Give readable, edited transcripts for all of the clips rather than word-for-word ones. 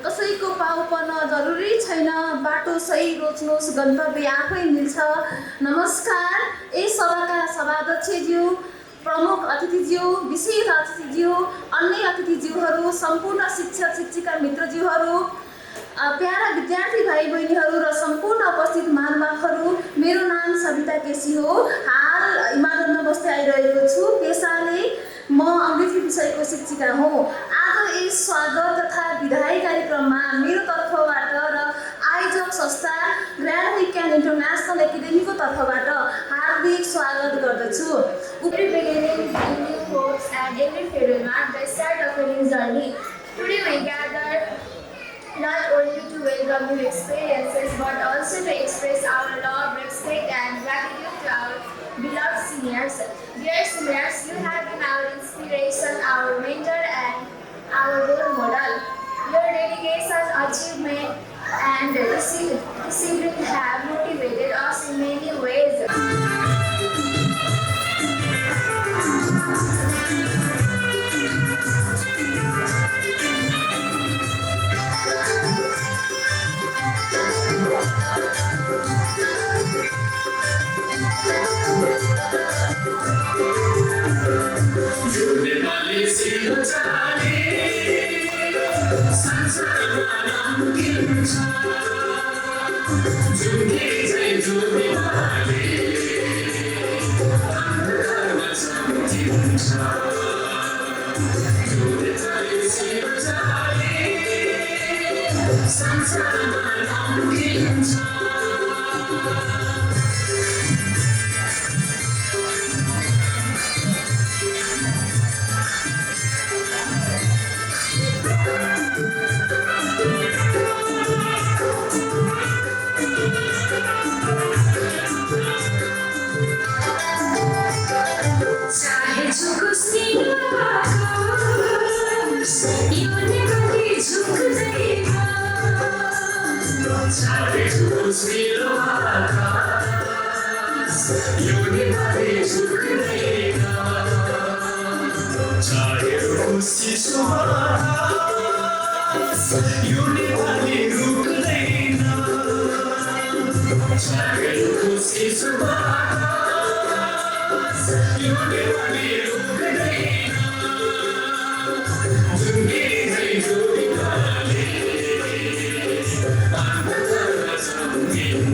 कसैको पाउ पर्न जरुरी छैन, बाटो सही रोज्नुहोस्, गन्तव्य आफै मिल्छ। नमस्कार, यस सभाका सभाध्यक्षज्यू, प्रमुख अतिथिज्यू, विशेष अतिथिज्यू, अन्य अतिथिज्यूहरू, सम्पूर्ण शिक्षक शिक्षिका मित्रज्यूहरू, प्यारा विद्यार्थी भाइ बहिनीहरू र सम्पूर्ण उपस्थित महानुभावहरू, मेरो नाम सविता केसी हो। हाल इमारतमा बस्दै आइरहेको छु। पेसाले म अङ्ग्रेजी विषयको शिक्षिका हुँ। आज यस स्वागत तथा विदाई कार्यक्रममा मेरो तर्फबाट र आयोजक संस्था ग्रान्ड विज्ञान इन्टरनेसनल एकाडेमीको तर्फबाट हार्दिक स्वागत गर्दछु। Every beginning, new hopes, and every failure mark the start of a new journey. Today we gather not only to welcome new experiences, but also to express our love, respect, and gratitude to our beloved seniors. Dear seniors, you have been our inspiration, our mentor, and our role model. Your dedication, achievement, and discipline have motivated us in many ways.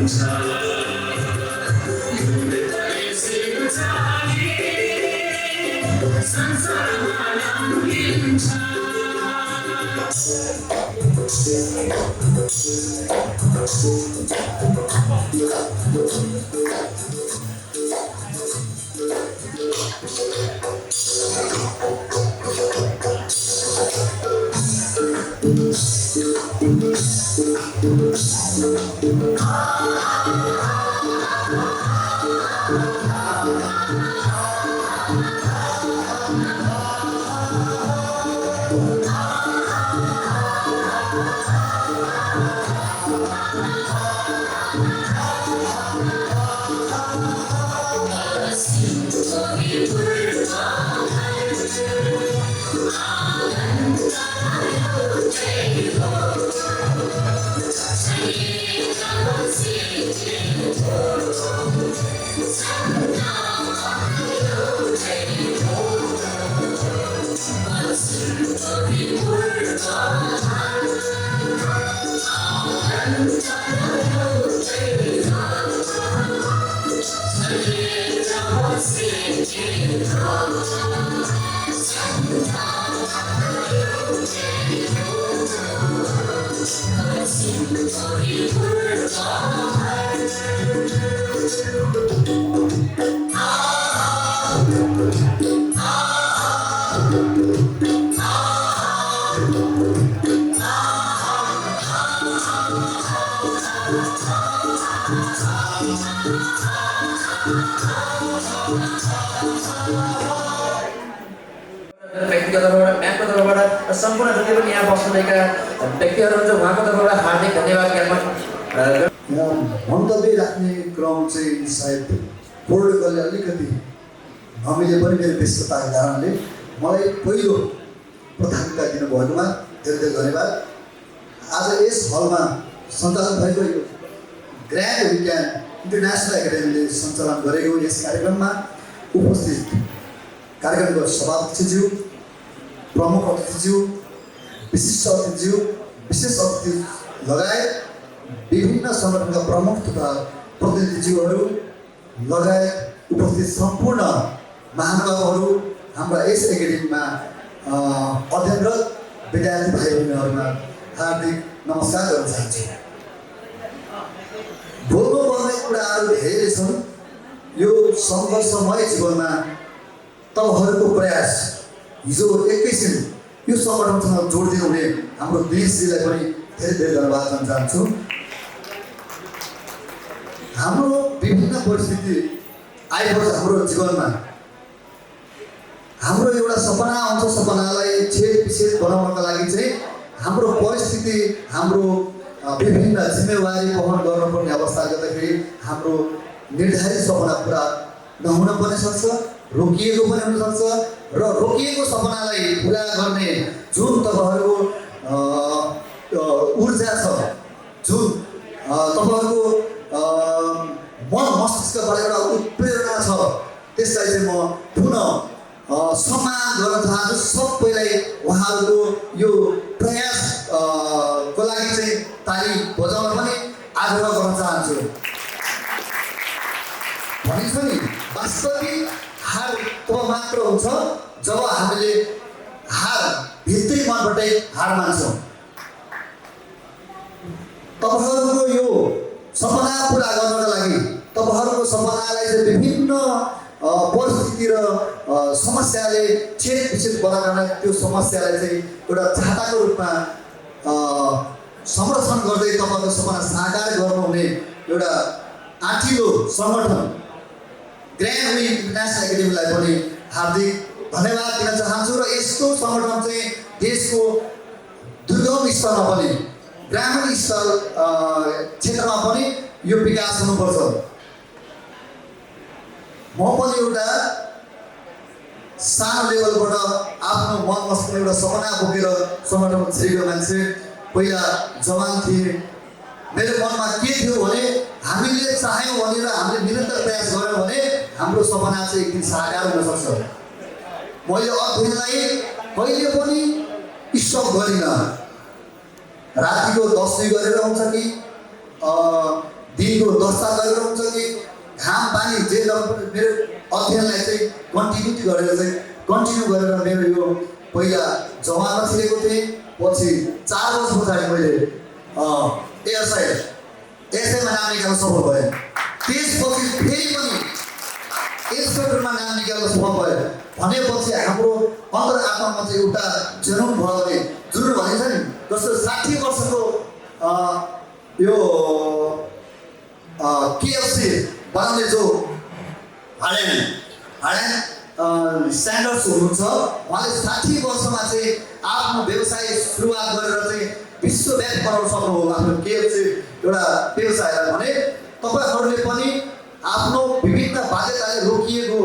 Inshallah. व्यक्तिगत तर्फबाट म्यामको तर्फबाट र सम्पूर्ण जति पनि यहाँ बस्नुभएका व्यक्तिहरू हुन्छ उहाँको तर्फबाट हार्दिक धन्यवाद ज्ञापन मन्तव्य राख्ने क्रम चाहिँ सायद पूर्णकले अलिकति हामीले पनि मेरो व्यस्तताको कारणले मलाई पहिलो प्राथमिकता दिनुभएकोमा धेरै धेरै धन्यवाद। आज यस हलमा सञ्चालन भएको यो ग्रान्ड विज्ञान इन्टरनेसनल एकाडेमीले सञ्चालन गरेको यस कार्यक्रममा उपस्थित कार्यक्रमको सभाध्यक्षज्यू, प्रमुख अतिथिज्यू, विशिष्ट अतिथिज्यू, विशेष अतिथि लगायत विभिन्न सङ्गठनका प्रमुख तथा प्रतिनिधिज्यूहरू लगायत उपस्थित सम्पूर्ण महानुभावहरू, हाम्रा यस एकाडेमीमा अध्ययनरत विद्यार्थी भाइ बहिनीहरूमा हार्दिक नमस्कार गर्न चाहन्छु। बोल्नुपर्ने कुराहरू धेरै छन्। यो सङ्घर्षमय जीवनमा तपाईँहरूको प्रयास हिजो एकैछिन यो सङ्गठनसँग जोडिदिनु हुने हाम्रो दिनेशजीलाई पनि धेरै धेरै धन्यवाद दिन चाहन्छु। हाम्रो विभिन्न परिस्थिति आइपर्छ हाम्रो जीवनमा। हाम्रो एउटा सपना आउँछ, सपनालाई छेद विच्छेद बनाउनका लागि चाहिँ हाम्रो परिस्थिति, हाम्रो विभिन्न जिम्मेवारी वहन गर्नुपर्ने अवस्था गर्दाखेरि हाम्रो निर्धारित सपना पुरा नहुन पनि सक्छ, रोकिएको पनि हुनसक्छ र रोकिएको सपनालाई पुरा गर्ने जुन तपाईँहरूको ऊर्जा छ, जुन तपाईँहरूको मन मस्तिष्कबाट एउटा उत्प्रेरणा छ, त्यसलाई चाहिँ म पुनः सम्मान गर्न चाहन्छु। सबैलाई उहाँहरूको यो प्रयासको लागि चाहिँ ताली बजाउन पनि आग्रह गर्न चाहन्छु। भनिन्छ नि, वास्तविक हार तब मात्र हुन्छ जब हामीले हार भित्री मनबाटै हार मान्छौँ। तपाईँहरूको यो सपना पुरा गर्नका लागि, तपाईँहरूको सपनालाई चाहिँ विभिन्न परिस्थिति र समस्याले छेद विच्छेद बनाउन, त्यो समस्यालाई चाहिँ एउटा छाताको रूपमा संरक्षण गर्दै तपाईँको सपना साकार गर्नुहुने एउटा आँटिलो सङ्गठन ग्रान्ड विङ इन्टरनेसनल एकाडेमीलाई पनि हार्दिक धन्यवाद दिन चाहन्छु। र यस्तो सङ्गठन चाहिँ देशको दुर्गम स्तरमा पनि, ग्रामीण स्तर क्षेत्रमा पनि यो विकास हुनुपर्छ। म पनि एउटा सानो लेभलबाट आफ्नो मन मस्तिष्कमा एउटा सपना बोकेर सङ्गठनमा छिरेको मान्छे, पहिला जवान थिएँ। मेरो मनमा के थियो भने हामीले चाह्यौँ भनेर हामीले निरन्तर प्रयास गऱ्यौँ भने हाम्रो सपना चाहिँ एक दिन साकार हुन सक्छ। मैले अध्ययनलाई कहिले पनि स्टप गरिनँ। रातिको 10 गरेर हुन्छ कि दिनको 10 गरेर हुन्छ कि घाम पानी जे मेरो अध्ययनलाई चाहिँ कन्टिन्युटी गरेर चाहिँ कन्टिन्यू गरेर मेरो यो पहिला जवानमा छिरेको थिएँ, पछि 4 वर्ष पछाडि मैले एसआईमा नाम निकाल्न सफल भएँ। त्यसपछि फेरि पनि इन्सपेक्टरमा नाम निकाल्न सफल भएँ भनेपछि हाम्रो अन्तरात्मामा चाहिँ एउटा जुनुन भयो भने जुनुन भनिन्छ नि, जस्तो 60 वर्षको यो केएफसी बनाउने जो हाडेन स्यान्डर्स हुनुहुन्छ, उहाँले 60 वर्षमा चाहिँ आफ्नो व्यवसाय सुरुवात गरेर चाहिँ विश्वव्यापी बनाउन सक्नुभयो आफ्नो केएफसी एउटा व्यवसायलाई। भने तपाईँहरूले पनि आफ्नो विभिन्न बाध्यताले रोकिएको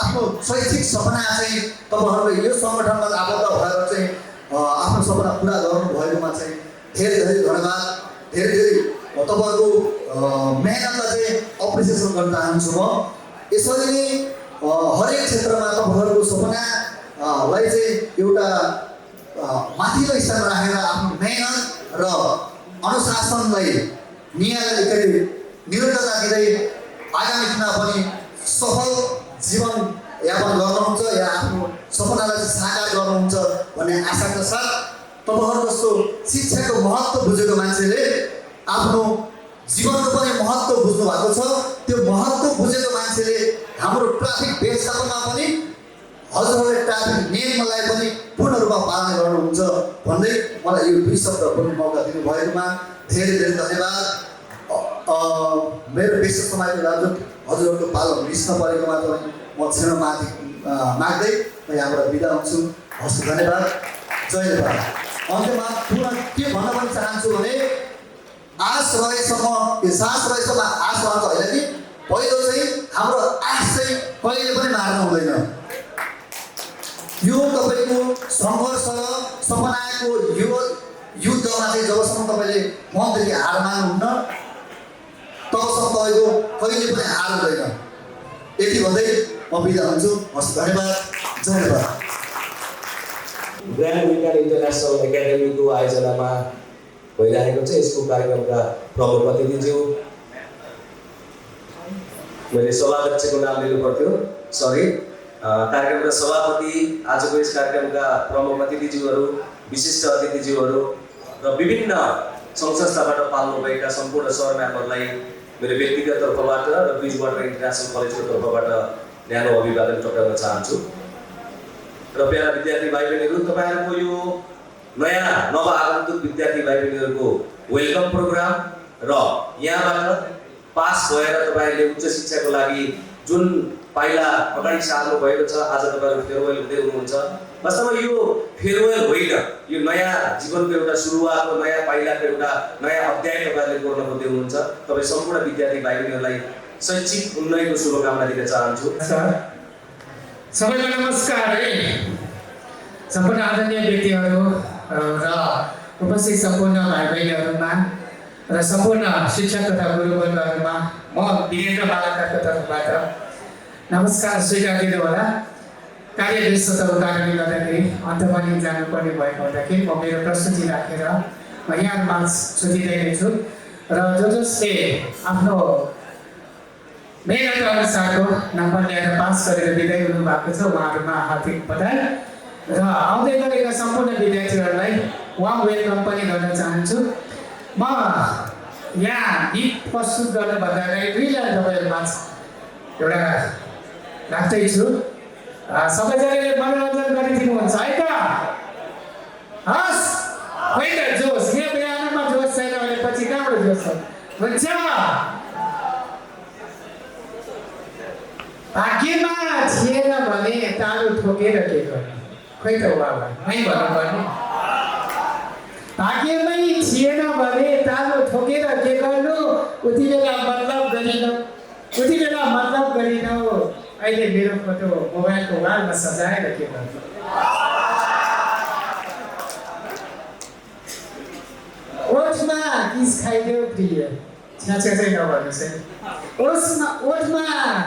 आफ्नो शैक्षिक सपना चाहिँ तपाईँहरूले यो सङ्गठनमा आबद्ध भएर चाहिँ आफ्नो सपना पुरा गर्नुभएकोमा चाहिँ धेरै धेरै धन्यवाद, धेरै धेरै तपाईँहरूको मेहनतलाई चाहिँ अप्रिसिएसन गर्न चाहन्छु म। यसरी नै हरेक क्षेत्रमा तपाईँहरूको सपनालाई चाहिँ एउटा माथिल्लो स्थानमा राखेर आफ्नो मेहनत र अनुशासनलाई निरन्तरता दिँदै आगामी दिनमा पनि सफल जीवन यापन गर्नुहुन्छ या आफ्नो सपनालाई साकार गर्नुहुन्छ भन्ने आशाका साथ तपाईँहरू जस्तो शिक्षाको महत्त्व बुझेको मान्छेले आफ्नो जीवनको पनि महत्त्व बुझ्नु भएको छ। त्यो महत्त्व बुझेको मान्छेले हाम्रो ट्राफिक व्यवस्थापनमा पनि हजुरहरूले ट्राफिक नियमलाई पनि पूर्ण रूपमा पालना गर्नुहुन्छ भन्दै मलाई यो 2 शब्द बोल्ने मौका दिनुभएकोमा धेरै धेरै धन्यवाद। मेरो विशेष समयको लागि हजुरहरूको पालो मिस नपरेकोमा तपाईँ म क्षमा माग्दै म यहाँबाट बिदा हुन्छु। हस्, धन्यवाद, जय नेपाल। अन्त्यमा पुनः के भन्न पनि चाहन्छु भने आश रहेसम्म यो सास रहेसम्म आश रहन्छ होइन कि पहिलो चाहिँ हाम्रो आश चाहिँ कहिले पनि मार्नु हुँदैन। यो तपाईँको सङ्घर्ष सपनाको यो युद्धमा चाहिँ जबसम्म तपाईँले मनदेखि हार मान्नुहुन्न तबसम्म तपाईँको कहिले पनि हार हुँदैन। यति भन्दै म बिदा हुन्छु। हस्, धन्यवाद, जय नेपाल। ग्रान्ड विज्ञान इन्टरनेसनल एकाडेमीको आयोजनामा भइरहेको छ यसको कार्यक्रमका प्रमुख अतिथिज्यू, मैले सभाध्यक्षको नाम लिनु पर्थ्यो, सरी, कार्यक्रमका सभापति, आजको यस कार्यक्रमका प्रमुख अतिथिज्यूहरू, विशिष्ट अतिथिज्यूहरू र विभिन्न सङ्घ संस्थाबाट पाल्नुभएका सम्पूर्ण सहरमाहरूलाई मेरो व्यक्तिगत तर्फबाट र ब्रिजवाटर इन्टरनेसनल कलेजको तर्फबाट न्यानो अभिवादन टक्राउन चाहन्छु। र प्यारा विद्यार्थी भाइ बहिनीहरू, तपाईँहरूको यो नयाँ नवआगन्तुक विद्यार्थी भाइ बहिनीहरूको वेलकम प्रोग्राम र यहाँबाट पास भएर तपाईँहरूले उच्च शिक्षाको लागि जुन पाइला अगाडि सार्नु भएको छ, आज तपाईँहरू फेयरवेल हुँदै हुनुहुन्छ। वास्तवमा यो फेयरवेल होइन, यो नयाँ जीवनको एउटा सुरुवात हो, नयाँ पाइलाको एउटा नयाँ अध्याय तपाईँहरूले गर्न खोज्दै हुनुहुन्छ। तपाईँ सम्पूर्ण विद्यार्थी भाइ बहिनीहरूलाई शैक्षिक उन्नतिको शुभकामना दिन चाहन्छु। सबैलाई नमस्कार है। सम्पूर्ण आदरणीय व्यक्तिहरू र उपस्थित सम्पूर्ण भाइ बहिनीहरूमा र सम्पूर्ण शिक्षक तथा गुरुवर्गहरूमा म वीरेन्द्र बालकरको तर्फबाट नमस्कार स्वीकार दिनुहोला। कार्य व्यस्तताको कारणले गर्दाखेरि अन्त पनि जानुपर्ने भएको हुँदाखेरि म मेरो प्रस्तुति राखेर म यहाँमा छुटिँदै छु र जसले आफ्नो मेहनत अनुसारको नम्बर ल्याएर पास गरेर बिदाई हुनुभएको छ उहाँहरूमा हार्दिक बधाई र आउँदै गरेका सम्पूर्ण विद्यार्थीहरूलाई वार्म वेलकम पनि गर्न चाहन्छु। म यहाँ गीत प्रस्तुत गर्नुभन्दा अगाडि 2 लाइन तपाईँहरूमा एउटा राख्दैछु। सबैजनाले मनोरञ्जन गरिदिनुहुन्छ है त? हस्, होइन जोस, यो बिहानमा जोस छैन भने पछि कहाँबाट जोस हुन्छ? भाग्यमा थिएन भने तालु ठोकेर के गर्ने? खोइ त बाबा मै भन्नुपर्ने। भाग्यमै थिएन भने तालु ठोकेर के गर्नु? उति बेला मतलब गरिनौ। अहिले मेरो फोटो मोबाइलको वालमा सजाएर के गर्नु? ओठमा किस खाइदेऊ प्रिय, छ्याछ्या चाहिँ नभर्नुहोस् है। ओठमा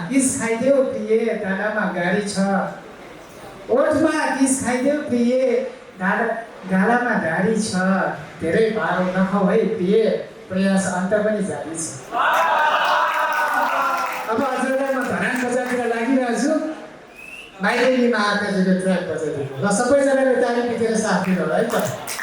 किस खाइदेऊ प्रिय, डाँडामा गाडी छ। ओठमा किस खाइदेऊ प्रिय, गालामा गाडी छ। धेरै भारो नखाऊ है प्रिय, प्रयास अन्त पनि जारी छ। अब हजुरलाई म धरान बजारतिर लागिरहेको छु। माइलेनीमा आकाशले ट्र्याक बजाइदिनु र सबैजनाले ताली पिटेर साथ दिनु होला है त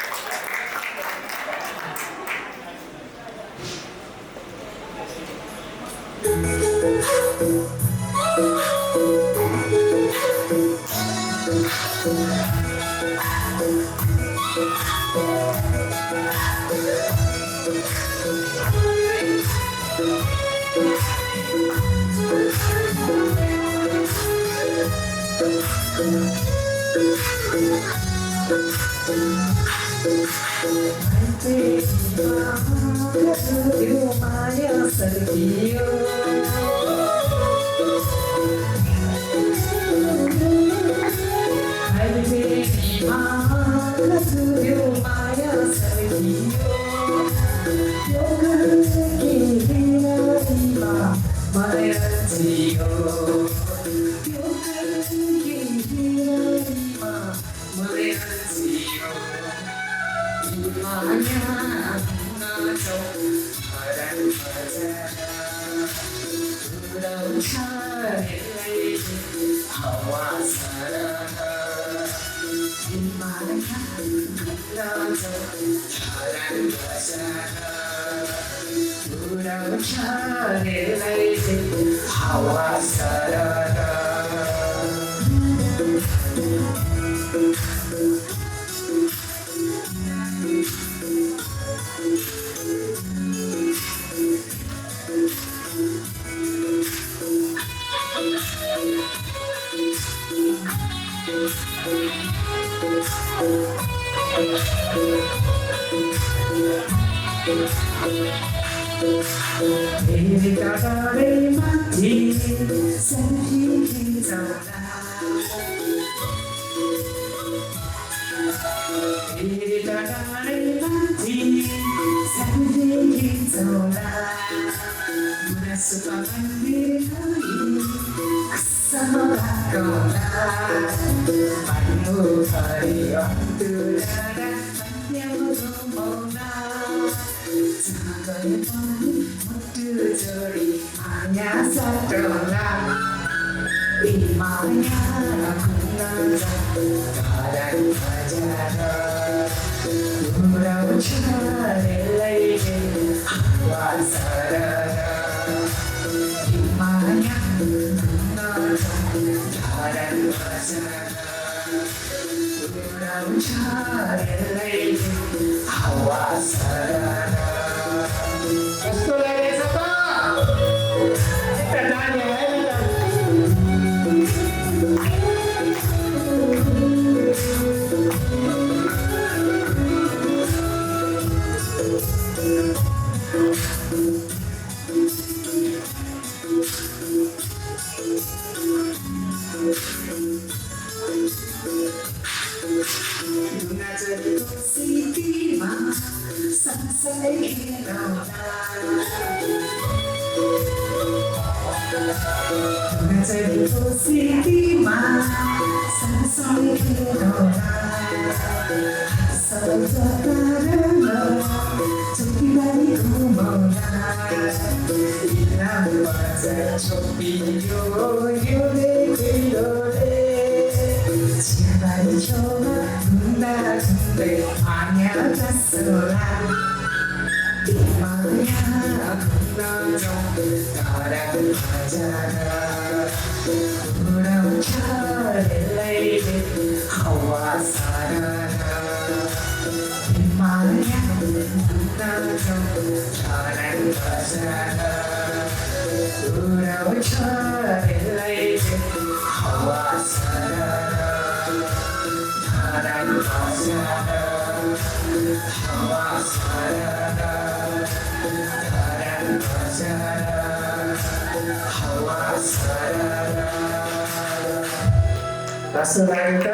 जस्तो लाग्यो त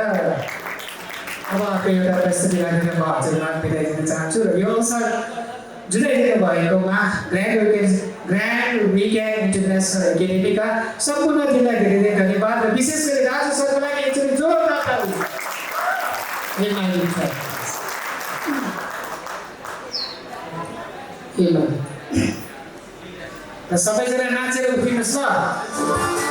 अब आफू एउटा प्रस्तुति राखेर म हजुरलाई बिदा दिन चाहन्छु र यो अवसर जुनै दिनु भएकोमा ग्रान्ड विकेन्ड इन्टरनेसनल एकाडेमीका सम्पूर्ण टिमलाई धेरै धेरै धन्यवाद र विशेष गरी राजु सरको लागि एकचोटि जोरदार ताली र सबैजना नाचेर उठिनुहोस् ल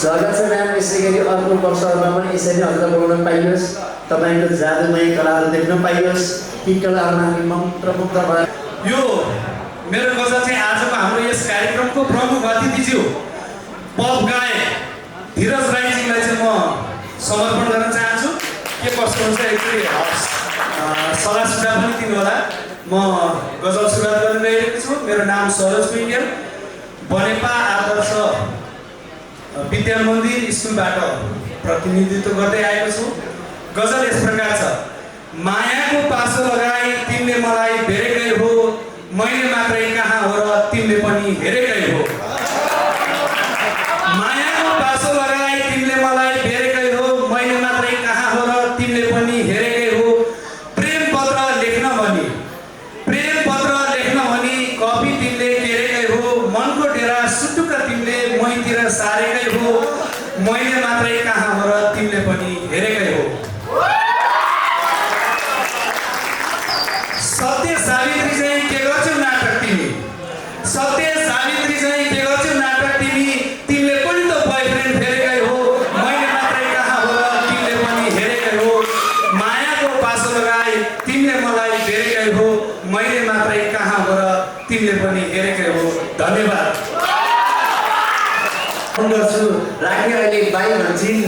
स्वागत छ म्याम। यसै गरी अर्को वर्षमा पनि यसरी नै अझ बोल्न पाइयोस्, तपाईँको जादुमय कलाहरू देख्न पाइयोस्, ती कलाहरूमा हामी मन्त्रमुग्ध भएर। यो मेरो गजल चाहिँ आजको हाम्रो यस कार्यक्रमको प्रमुख अतिथिज्यू पप गायक धीरज राईजीलाई चाहिँ म समर्पण गर्न चाहन्छु। के कस्तो हुन्छ एकचोटि सल्लाह सुझाव पनि दिनु होला। म गजल सुरुवात गर्न गइरहेको छु। मेरो नाम सरोज कुइन्जेल, बनेपा आदर्श विद्या मन्दिर स्कुलबाट प्रतिनिधित्व गर्दै आएको छु। गजल यस प्रकार छ। मायाको पासो लगाई तिमीले मलाई भेरेकै हो, मैले मात्रै कहाँ हो र तिमीले पनि हेरेकै हो। मायाको पासो लगाई तिमीले मलाई भेरेकै हो, मैले मात्रै कहाँ हो र तिमीले पनि हेरेकै हो। प्रेम पत्र लेख्न भनी कपी तिमीले केरेकै हो, मनको डेरा सुटुक्क तिमीले मैतिर सारेकै हो, मैले मात्रै कहाँ हो र तिमीले पनि हेरेकै हो। सत्य सावित्री चाहिँ के गर्छौ नाटक तिमी, सत्य सावित्री चाहिँ के गर्छौ नाटक तिमी, तिमीले पनि त बोयफ्रेन्ड फेरेकै हो, मैले मात्रै कहाँ हो र तिमीले पनि हेरेकै हो। मायाको पासो लगाई तिमीले मलाई भेरेकै हो, मैले मात्रै कहाँ हो र तिमीले पनि हेरेकै हो। धन्यवाद। गर्छु राखे अहिले बाई भन्छन्,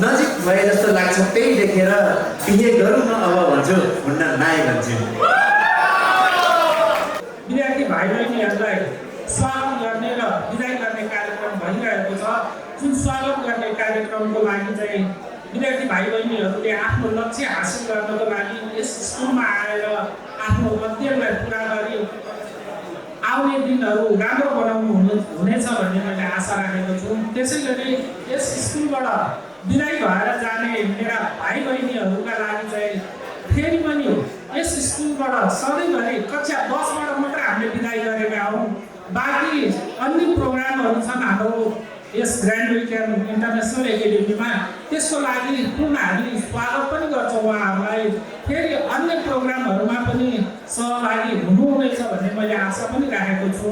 नजिक भए जस्तो लाग्छ त्यही देखेर बिहे गरौँ न अब भन्छु, हुन्न नाइ भन्छन्। विद्यार्थी भाइ बहिनीहरूलाई स्वागत गर्ने र विदाई गर्ने कार्यक्रम भइरहेको छ। जुन स्वागत गर्ने कार्यक्रमको लागि चाहिँ विद्यार्थी भाइ बहिनीहरूले आफ्नो लक्ष्य हासिल गर्नको लागि यस स्कुलमा आएर आफ्नो अध्ययनलाई पुरा गरी आउने दिनहरू राम्रो बनाउनु हुनेछ भन्ने मैले आशा राखेको छु। छौँ। त्यसै गरी यस स्कुलबाट बिदाई भएर जाने मेरा भाइ बहिनीहरूका लागि चाहिँ फेरि पनि यस स्कुलबाट सधैँभरि कक्षा 10बाट मात्र हामीले बिदाई गरेका हौँ। बाँकी अन्य प्रोग्रामहरू छन् हाम्रो यस ग्रान्ड विकेन्ड इन्टरनेसनल एकाडेमीमा, त्यसको लागि पुनः हामी स्वागत पनि गर्छौँ उहाँहरूलाई। फेरि अन्य प्रोग्रामहरूमा पनि सहभागी हुनुहुनेछ भन्ने मैले आशा पनि राखेको छु।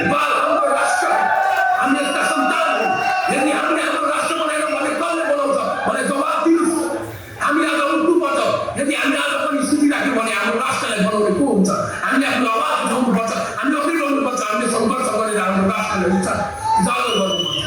नेपाल हाम्रो राष्ट्र, हामी यस्ता सन्तान हौँ। यदि हामीले हाम्रो राष्ट्र बनाएनौँ भने कसले बनाउँछ भने जवाब दिनुहोस्। हामी आज उठ्नुपर्छ। यदि हामी आज पनि सुतिराख्यौँ भने हाम्रो राष्ट्रलाई बनाउने को हुन्छ? हामीले आफ्नो आवाज उठाउनुपर्छ, हामीले अघि बढ्नुपर्छ, हामीले सङ्घर्ष गरेर हाम्रो राष्ट्रलाई उजागर गर्नुपर्छ।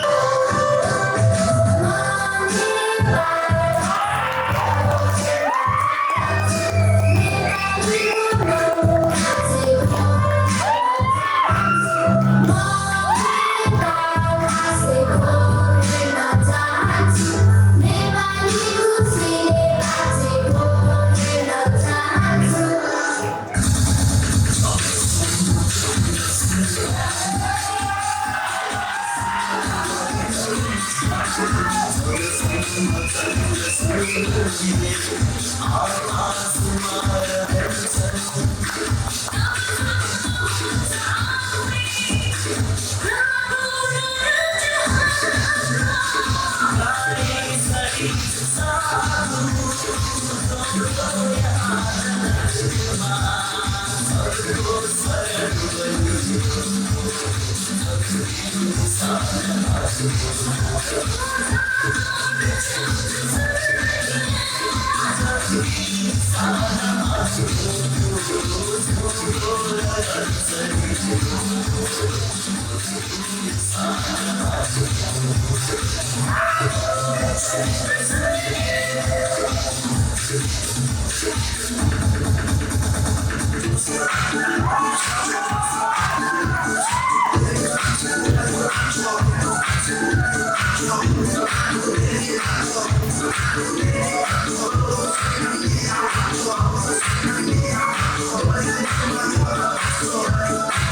Thank you.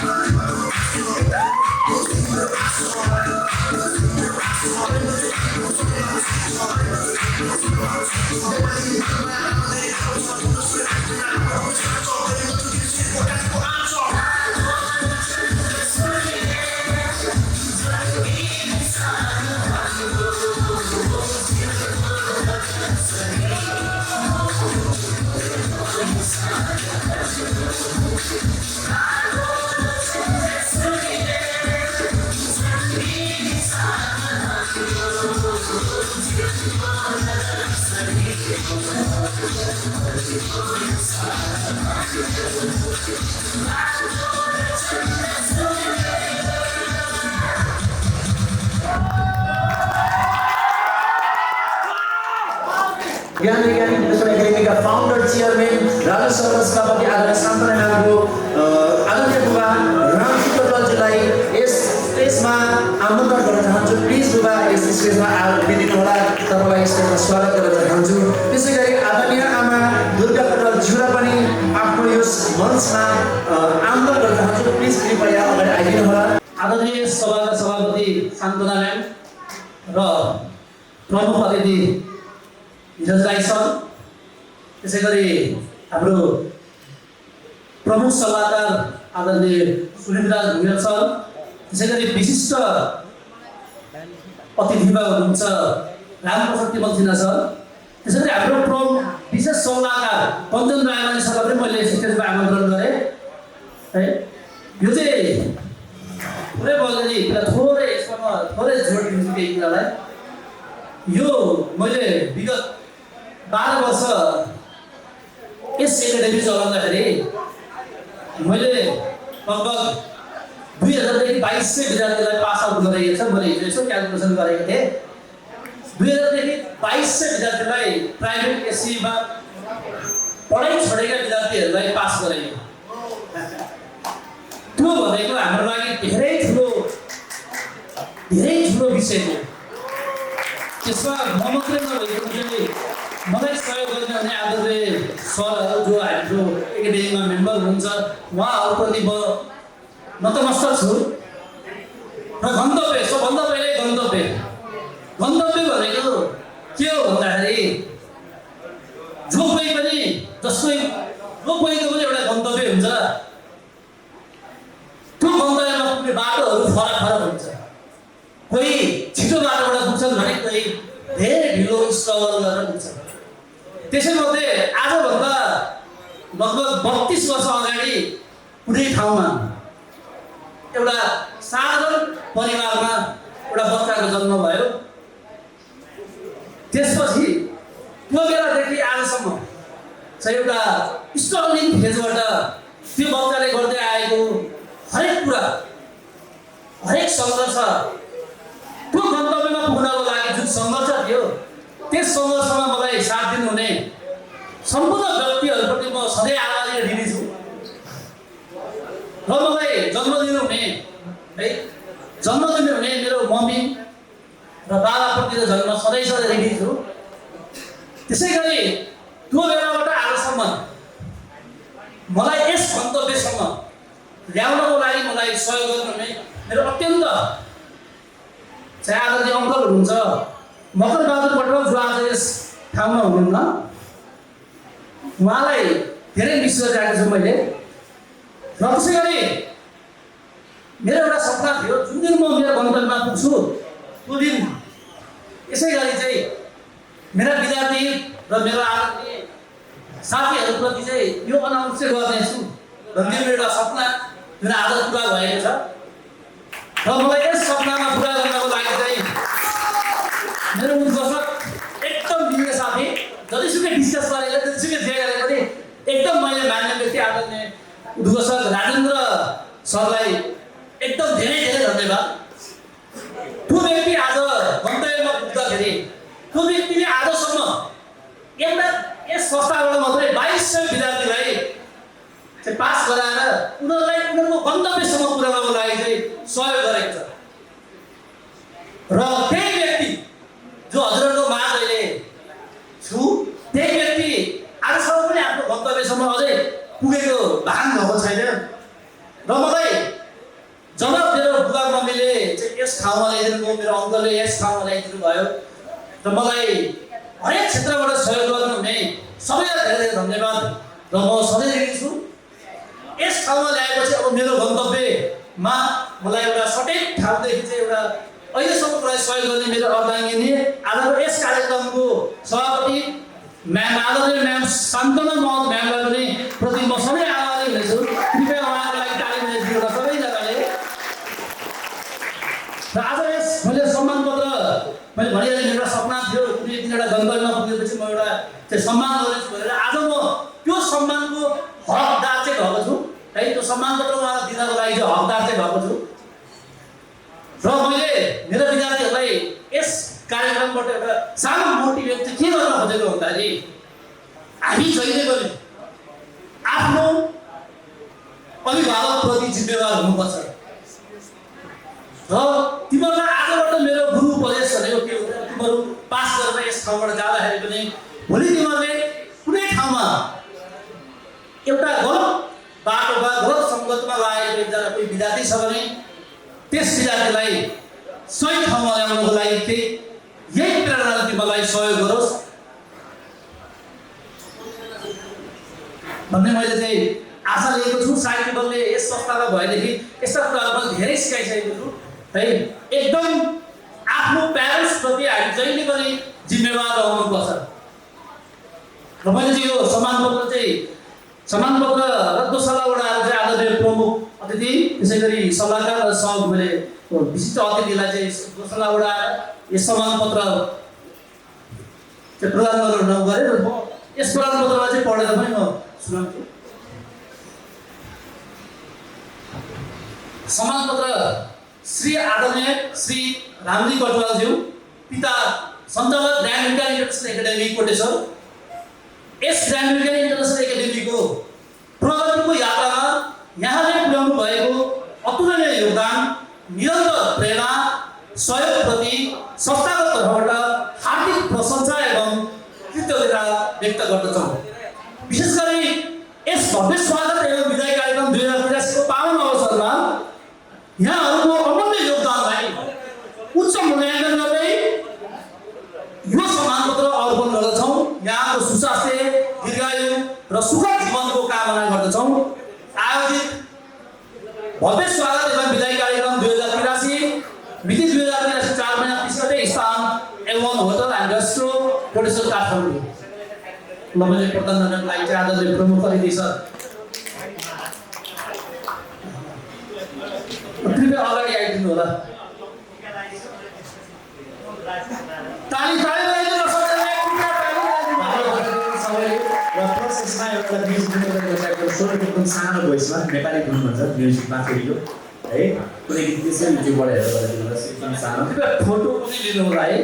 ज्ञान वैज्ञानिक विश्व एकाडेमीका फाउन्डर चेयरम्यान राजु शर्मा सभापति आदरणीय शान्तना नामको आदरणीय बुबा रामजी कटवालजीलाई यस स्टेजमा आमन्त्रण गर्न चाहन्छु। प्लिज बुबा यस स्टेजमा आइदिनु होला। तपाईँलाई स्टेजमा स्वागत गर्न चाहन्छु। त्यसै गरी आदरणीय आमा दुर्गा कटवालज्यूलाई पनि आफ्नो यस मञ्चमा आमन्त्रण गर्न चाहन्छु। प्लिज कृपया अगाडि आइदिनु होला। आदरणीय सभाका सभापति शान्तना म्याम र प्रमुख अतिथि निरज राई सर, त्यसै गरी हाम्रो प्रमुख सल्लाहकार आदरणीय सुरेन्द्र भुइयाल सर, त्यसै गरी विशिष्ट अतिथिमा हुनुहुन्छ रामप्रसाद तिमल सिन्हा सर, त्यसै गरी हाम्रो विशेष सल्लाहकार कञ्चन रायमानी सरलाई पनि मैले स्टेजमा आमन्त्रण गरेँ है। यो चाहिँ पुरै बगली थोरै यसमा थोरै जोड दिन्छु केही कुरालाई। यो मैले विगत 12 वर्ष यस एकाडेमी चलाउँदाखेरि मैले लगभग 2000देखि 2200 विद्यार्थीलाई पास आउट गराएको छ। मैले हिजो यसो क्यालकुलेसन गरेको थिएँ। 2000देखि 2200 विद्यार्थीलाई प्राइभेट एससीमा पढाइ छोडेका विद्यार्थीहरूलाई पास गराइयो। त्यो भनेको हाम्रो लागि धेरै ठुलो विषय हो। त्यसमा म मात्रै नभइकन मलाई सहयोग गर्ने भने आदरणीय सरहरू जो हाम्रो एकाडेमीमा मेम्बर हुनुहुन्छ उहाँहरूप्रति म नतमस्तक छु। र गन्तव्य सबभन्दा पहिले गन्तव्य भनेको के हो भन्दाखेरि जो कोही पनि जो कोहीको पनि एउटा गन्तव्य हुन्छ। त्यो गन्तव्यमा पुग्ने बाटोहरू फरक हुन्छ। कोही छिटो बाटोबाट पुग्छन् भने कोही धेरै ढिलो स्ट्रगल गरेर पुग्छन्। त्यसैमध्ये आजभन्दा लगभग 32 वर्ष अगाडि कुनै ठाउँमा एउटा साधारण परिवारमा एउटा बच्चाको जन्म भयो। त्यसपछि त्यो बेलादेखि आजसम्म चाहिँ एउटा स्ट्रगलिङ फेजबाट त्यो बच्चाले गर्दै आएको हरेक कुरा, हरेक सङ्घर्ष, त्यो गन्तव्यमा पुग्नको लागि जुन सङ्घर्ष थियो त्यस सङ्घर्षमा मलाई साथ दिनुहुने सम्पूर्ण व्यक्तिहरूप्रति म सधैँ आभारी र ऋणी छु। र मलाई जन्म दिनुहुने मेरो मम्मी र बाबाप्रति त झन् म सधैँ ऋणी छु। त्यसै गरी त्यो बेलाबाट आजसम्म मलाई यस गन्तव्यसम्म ल्याउनको लागि मलाई सहयोग गर्नुहुने मेरो अत्यन्त चाहिँ आदरणीय अङ्कल हुनुहुन्छ मकर बहादुर पटवाल, जो आज यस ठाउँमा हुनुहुन्न। उहाँलाई धेरै मिस गरिरहेको छु मैले। र त्यसै गरी मेरो एउटा सपना थियो, जुन दिन म मेरो गन्तव्यमा पुग्छु त्यो दिन यसै गरी चाहिँ मेरा विद्यार्थी र मेरो आदरणीय साथीहरूप्रति चाहिँ यो अनाउन्स चाहिँ गर्नेछु भन्ने मेरो एउटा सपना जुन आज पुरा भएको छ। र मलाई यस सपनामा पुरा गर्नको लागि चाहिँ मेरो उद्घोषक एकदम मिल्ने साथी, जतिसुकै डिस्कस गरेर जतिसुकै जे गरेर पनि एकदम मैले मान्ने व्यक्ति आदरणीय उद्घोषक राजेन्द्र सरलाई एकदम धेरै धन्यवाद। त्यो व्यक्ति आज गन्तव्यमा पुग्दाखेरि त्यो व्यक्तिले आजसम्म एउटा यस संस्थाबाट मात्रै 2200 विद्यार्थीलाई चाहिँ पास गराएर उनीहरूको गन्तव्यसम्म पुर्याउनको लागि चाहिँ सहयोग गरेको छ। र त्यही व्यक्ति जो हजुरहरूको माझ अहिले छु, त्यही व्यक्ति आजसम्म पनि आफ्नो गन्तव्यसम्म अझै पुगेको भान भएको छैन। र मलाई जब मेरो बुबा मम्मीले चाहिँ यस ठाउँमा ल्याइदिनु भयो, मेरो अङ्कलले यस ठाउँमा ल्याइदिनु भयो र मलाई हरेक क्षेत्रबाट सहयोग गर्नुहुने सबैलाई धेरै धेरै धन्यवाद। र म सधैँ ऋणी छु। यस ठाउँमा ल्याएपछि अब मेरो गन्तव्यमा मलाई एउटा सठिक ठाउँदेखि चाहिँ एउटा अहिलेसम्म मलाई सहयोग गर्ने मेरो अर्धाङ्गिनी आजको यस कार्यक्रमको सभापति म्याम आदरणीय म्याम शान्तना महत म्यामलाई पनि प्रति म सधैँ आभारी हुनेछु। कृपया उहाँको लागि ताली बजाइदिनु होला सबैजनाले। र आज यस मैले सम्मान पत्र मैले भनिहालेँ, मेरो सपना थियो कुनै दिन एउटा गन्तव्यमा पुगेपछि म एउटा चाहिँ सम्मान गर्नेछु भनेर आज म त्यो सम्मानको हकदार हकदार चाहिँ भएको छु र मैले मेरो विद्यार्थीहरूलाई यस कार्यक्रमबाट एउटा सानो मोटिभेट चाहिँ के गर्न खोजेको भन्दाखेरि हामी जहिले पनि आफ्नो अभिभावकप्रति जिम्मेवार हुनुपर्छ र तिमीहरूलाई आजबाट मेरो गुरु उपदेश भनेको के हो? तिमीहरू पास गरेर यस ठाउँबाट जाँदाखेरि पनि भोलि तिमीहरूले कुनै ठाउँमा एउटा गलत बाटोमा गलत सङ्गतमा लागेको एकजना कोही विद्यार्थी छ भने त्यस विद्यार्थीलाई सही ठाउँमा ल्याउनको लागि केही यही प्रेरणाले तिमीलाई सहयोग गरोस् भन्ने मैले चाहिँ आशा लिएको छु। सायद तिमीहरूले यस संस्थामा भएदेखि यस्ता कुराहरू मैले धेरै सिकाइसकेको छु है। एकदम आफ्नो प्यारेन्ट्सप्रति हामी जहिले पनि जिम्मेवार रहनुपर्छ र मैले चाहिँ यो सम्मानपत्र रद्दशाला वडाहरू चाहिँ आदरणीय प्रमुख अतिथि त्यसै गरी सल्लाहकार र सह मैले विशिष्ट अतिथिलाई चाहिँ रद्दशाला वडा यस सम्मानपत्र चाहिँ प्रदान गर्न गरे र म यस प्रमाणपत्रलाई चाहिँ पढेर पनि म सुनाउँछु। सम्मानपत्र श्री आदरणीय श्री रामजी कटुवालज्यू, पिता सञ्चालक ड्याम विज्ञान इन्टरनेसनल एकाडेमी कोटेश्वर। यस ड्याम विज्ञान इन्टरनेसनल एकाडेमीको प्रगतिको यात्रामा यहाँले पुर्याउनु भएको अतुलनीय योगदान, निरन्तर प्रेरणा, सहयोगप्रति संस्थागत तर्फबाट हार्दिक प्रशंसा एवं कृतज्ञता व्यक्त गर्दछौँ। विशेष गरी यस भव्य स्वागत एवं विदाय कार्यक्रम 2083 को पावन अवसरमा यहाँहरूको अमूल्य योगदानलाई उच्च मूल्याङ्कन गर्दै यो सम्मानपत्र अर्पण गर्दछौँ। यहाँको सुस्वास्थ्य, दीर्घायु र सुखद जीवनको कामना गर्दछौँ। आयोजित भव्य स्वागत एवं विदाय कार्यक्रम 2083 मिति 2083 4 महिना 30 गते स्थान एवं hotel and restro Koteshwor Kathmandu. ल मैले प्रदान गर्नको लागि चाहिँ आदरणीय प्रमुख अतिथि सर कृपया अगाडि आइदिनु होला। ताली लगाइदिनु सबैले, सबैले र प्रोसेसमा एउटा म्युजिक बनाएको एकदम सानो भोइसमा नेपाली धुन भन्छ म्युजिकमा फेरियो है। कुनै गीत त्यसै युट्युबबाट हेरेर गरिदिनुहोस् एकदम सानो। कृपया फोटो पनि लिनु होला है।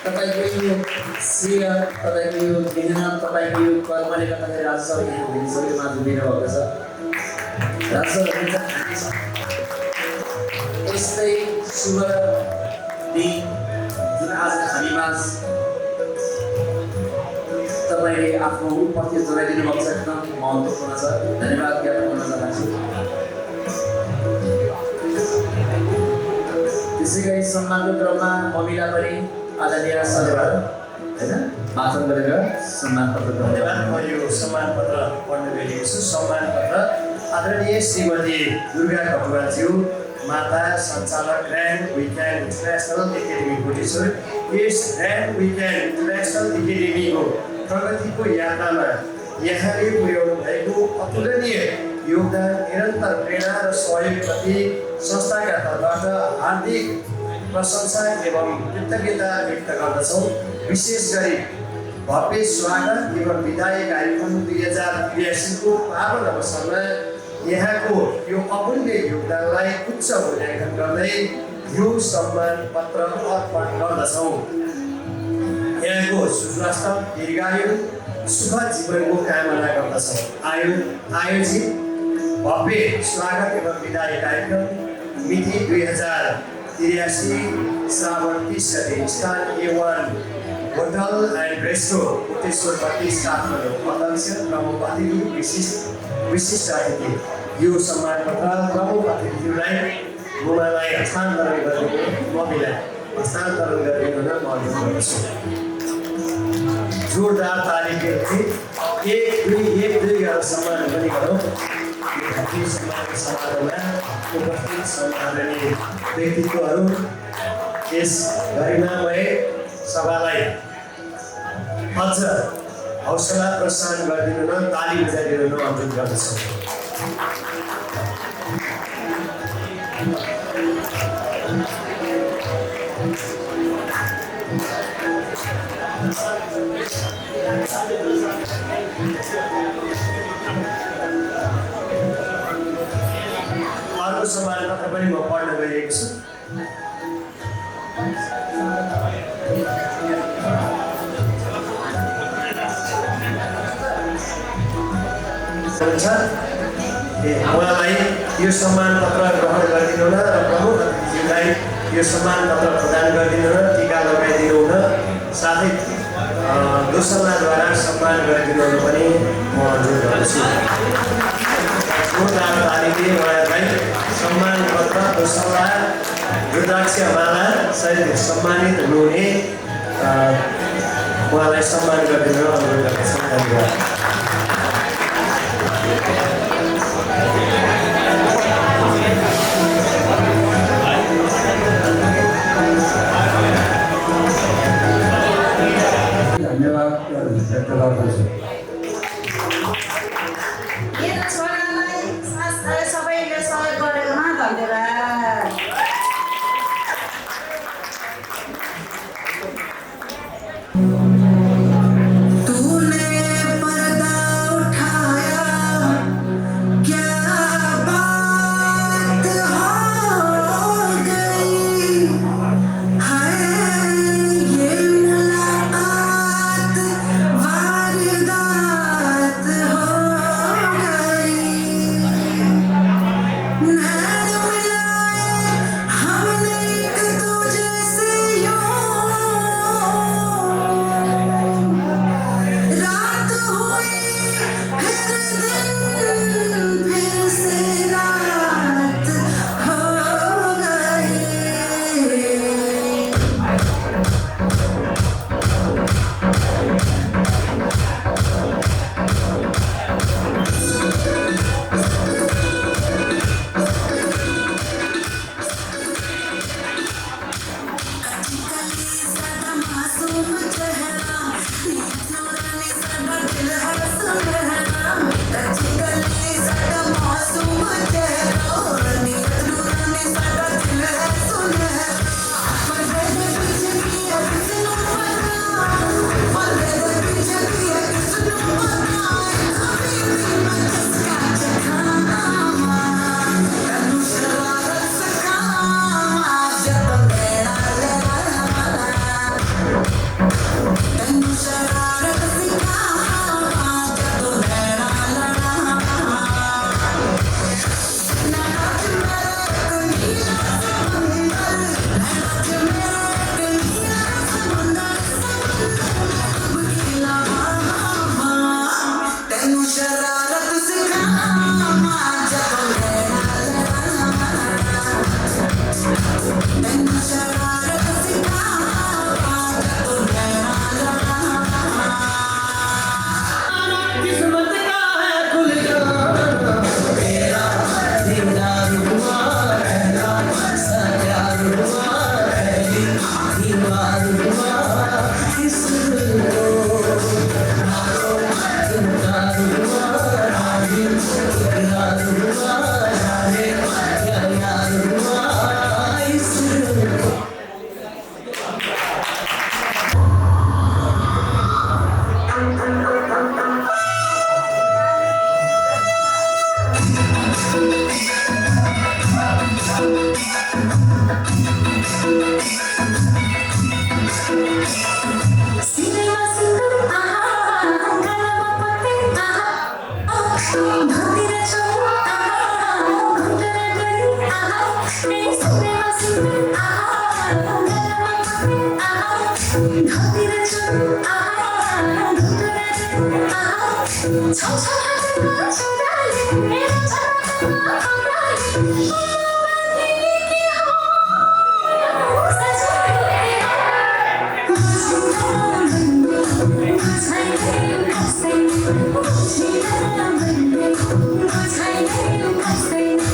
तपाईँको यो श्रेय, तपाईँको यो निधन, तपाईँको यो कर्मले गर्दाखेरि राज्य सरकारले सबैमा दिनु भएको छ। राज्य सरकारले यस्तै शुभ दिन जुन आज हामीमा तपाईँले आफ्नो उपस्थिति जनाइदिनु भएको छ एकदम महत्त्वपूर्ण छ। धन्यवाद ज्ञापन गर्न चाहन्छु। त्यसै गरी सम्मानको क्रममा मम्मीलाई पनि आदरणीय सरकार होइन भाषण गरेर सम्मानपत्र धन्यवाद। म यो सम्मानपत्र पढ्न गइरहेको छु। सम्मानपत्र आदरणीय श्रीमती दुर्गा कटुवालज्यू, माता सञ्चालक ग्रान्ड विज्ञान इन्टरनेसनल एकाडेमी कोटेश्वर। यस ग्रान्ड विज्ञान इन्टरनेसनल एकाडेमीको प्रगतिको यात्रामा यहाँले पुर्याउनु भएको अतुलनीय योगदान, निरन्तर प्रेरणा र सहयोगप्रति संस्थाका तर्फबाट हार्दिक प्रशंसा एवं कृतज्ञता व्यक्त गर्दछौँ। विशेष गरी भव्य स्वागत एवं विदाय कार्यक्रम 2083 को पावन अवसरमा यहाँको यो अमूल्य योगदानलाई उच्च मूल्याङ्कन गर्दै यो सम्मान पत्र अर्पण गर्दछौँ। यहाँको सुस्वास्थ्य, दीर्घायु, सुखद जीवनको कामना गर्दछौँ। आयोजित भव्य स्वागत एवं विदाय कार्यक्रम मिति 2083 श्रावण 30 गते स्थान A1 hotel and resto Koteshwor 32 Kathmandu. अध्यक्ष, प्रमुख अतिथि, विशिष्ट अतिथि। यो सम्मानपत्र प्रमुख अतिथिलाई मलाई हस्तान्तरण गरिदिन म अनुरोध गर्दछु। जोरदार तालिमले 1 2 गरेर सम्मान पनि गरौँ। यो भव्य सम्मान समारोहमा उपस्थित छन् आदरणीय व्यक्तित्वहरू, यस गरिमामय सभालाई अझ हौसला प्रोत्साहन गरिदिनु न, ताली बजाइदिनु न अनुरोध गर्दछु। अर्को सम्मानपत्र पनि म पढ्न गइरहेको छु। उहाँलाई यो सम्मानपत्र ग्रहण गरिदिनु हुन र प्रमुख अतिथिलाई यो सम्मानपत्र प्रदान गरिदिनु हुन, टिका लगाइदिनु हुन, साथै दोसल्लाद्वारा सम्मान गरिदिनु हुन पनि म अनुरोध गर्दछु। जोरदार तालीले उहाँलाई सम्मानपत्र, दोसल्ला, रुद्राक्ष माला सहित सम्मानित हुनुहुने उहाँलाई सम्मान गरिदिनु अनुरोध गर्दछु। धन्यवाद। धन्यवाद व्यक्त गर्दछु। मेरो छोरालाई सबैले सहयोग गरेकोमा धन्यवाद।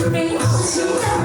Thank you.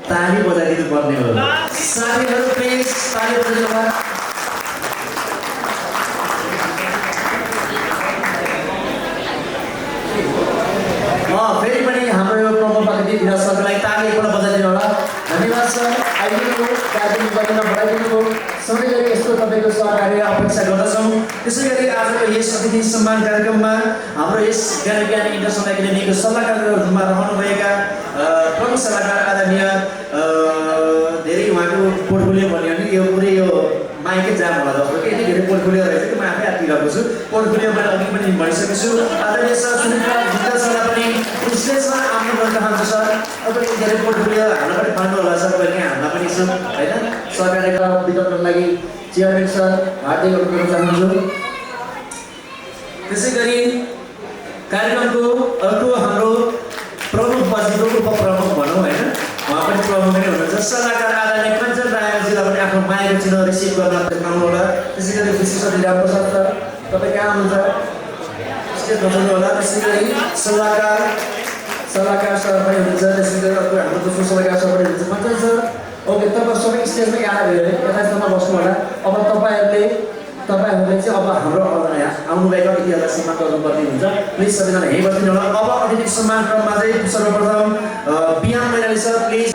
ताली बजाइदिनु पर्ने हो साथीहरू प्लिज ताली बजाइदिनु फेरि पनि हाम्रो यो प्रमुख अतिथि विराज सरको लागि ताली एकपल्ट बजाइदिनु होला धन्यवाद सर आइदिनु दार्जिलिङ गरिमा बढाइदिनु सधैँ गरी यस्तो तपाईँको सहकार्य अपेक्षा गर्दछौँ त्यसै गरी आजको यस अतिथि सम्मान कार्यक्रममा हाम्रो यस ज्ञान इन्टरनेसनल एकाडेमीको सल्लाहकारको रूपमा रहनुभएका प्रमुख सल्लाहकार आदरणीय धेरै उहाँको पोर्टफोलियो भन्यो भने यो पुरै यो माइकै जाम होला जस्तो कि यति धेरै पोर्टफोलियो रहेछ कि म आफै आत्तिरहेको छु पोर्टफोलियो मैले अघि पनि भनिसकेको छु आदरणीय सर सुनिता जित्ता सरलाई पनि विशेषमा आफ्नो गर्न चाहन्छु सर तपाईँले धेरै पोर्टफोलियो हामीलाई पनि पाउनु होला सर पनि हामीलाई पनि यसो होइन सरकारका वितरणको लागि चेयरम्यान सर हार्दिक अनुरोध गर्न चाहन्छु त्यसै गरी कार्यक्रमको अर्को हाम्रो प्रमुख बजेटको उपप्रमुख भनौँ होइन उहाँ पनि प्रमुख नै हुनुहुन्छ सल्लाहकार आदरणीय कञ्चन रायजीलाई पनि आफ्नो मायाको चिन्ह रिसिभ गर्न पाउनु होला त्यसै गरी विशेष अतिथि रामप्रसाद सर तपाईँ कहाँ हुनुहुन्छ स्टेज बजाउनु होला त्यसै गरी सल्लाहकार सर पनि हुनुहुन्छ त्यसै गरी अर्को हाम्रो दोस्रो सल्लाहकार सर पनि हुनुहुन्छ कञ्चन सर ओके तपाईँ सबै स्टेजमा यहाँ भयो यथास्थमा बस्नु होला अब तपाईँहरूले चाहिँ अब हाम्रो आउनुभएका अतिथिहरूलाई सम्मान गर्नुपर्ने हुन्छ प्लिज सबैजना यहीँ बस्दिनु होला अब अतिथि सम्मान क्रममा चाहिँ सर्वप्रथम बिहान मैनाली सर प्लिज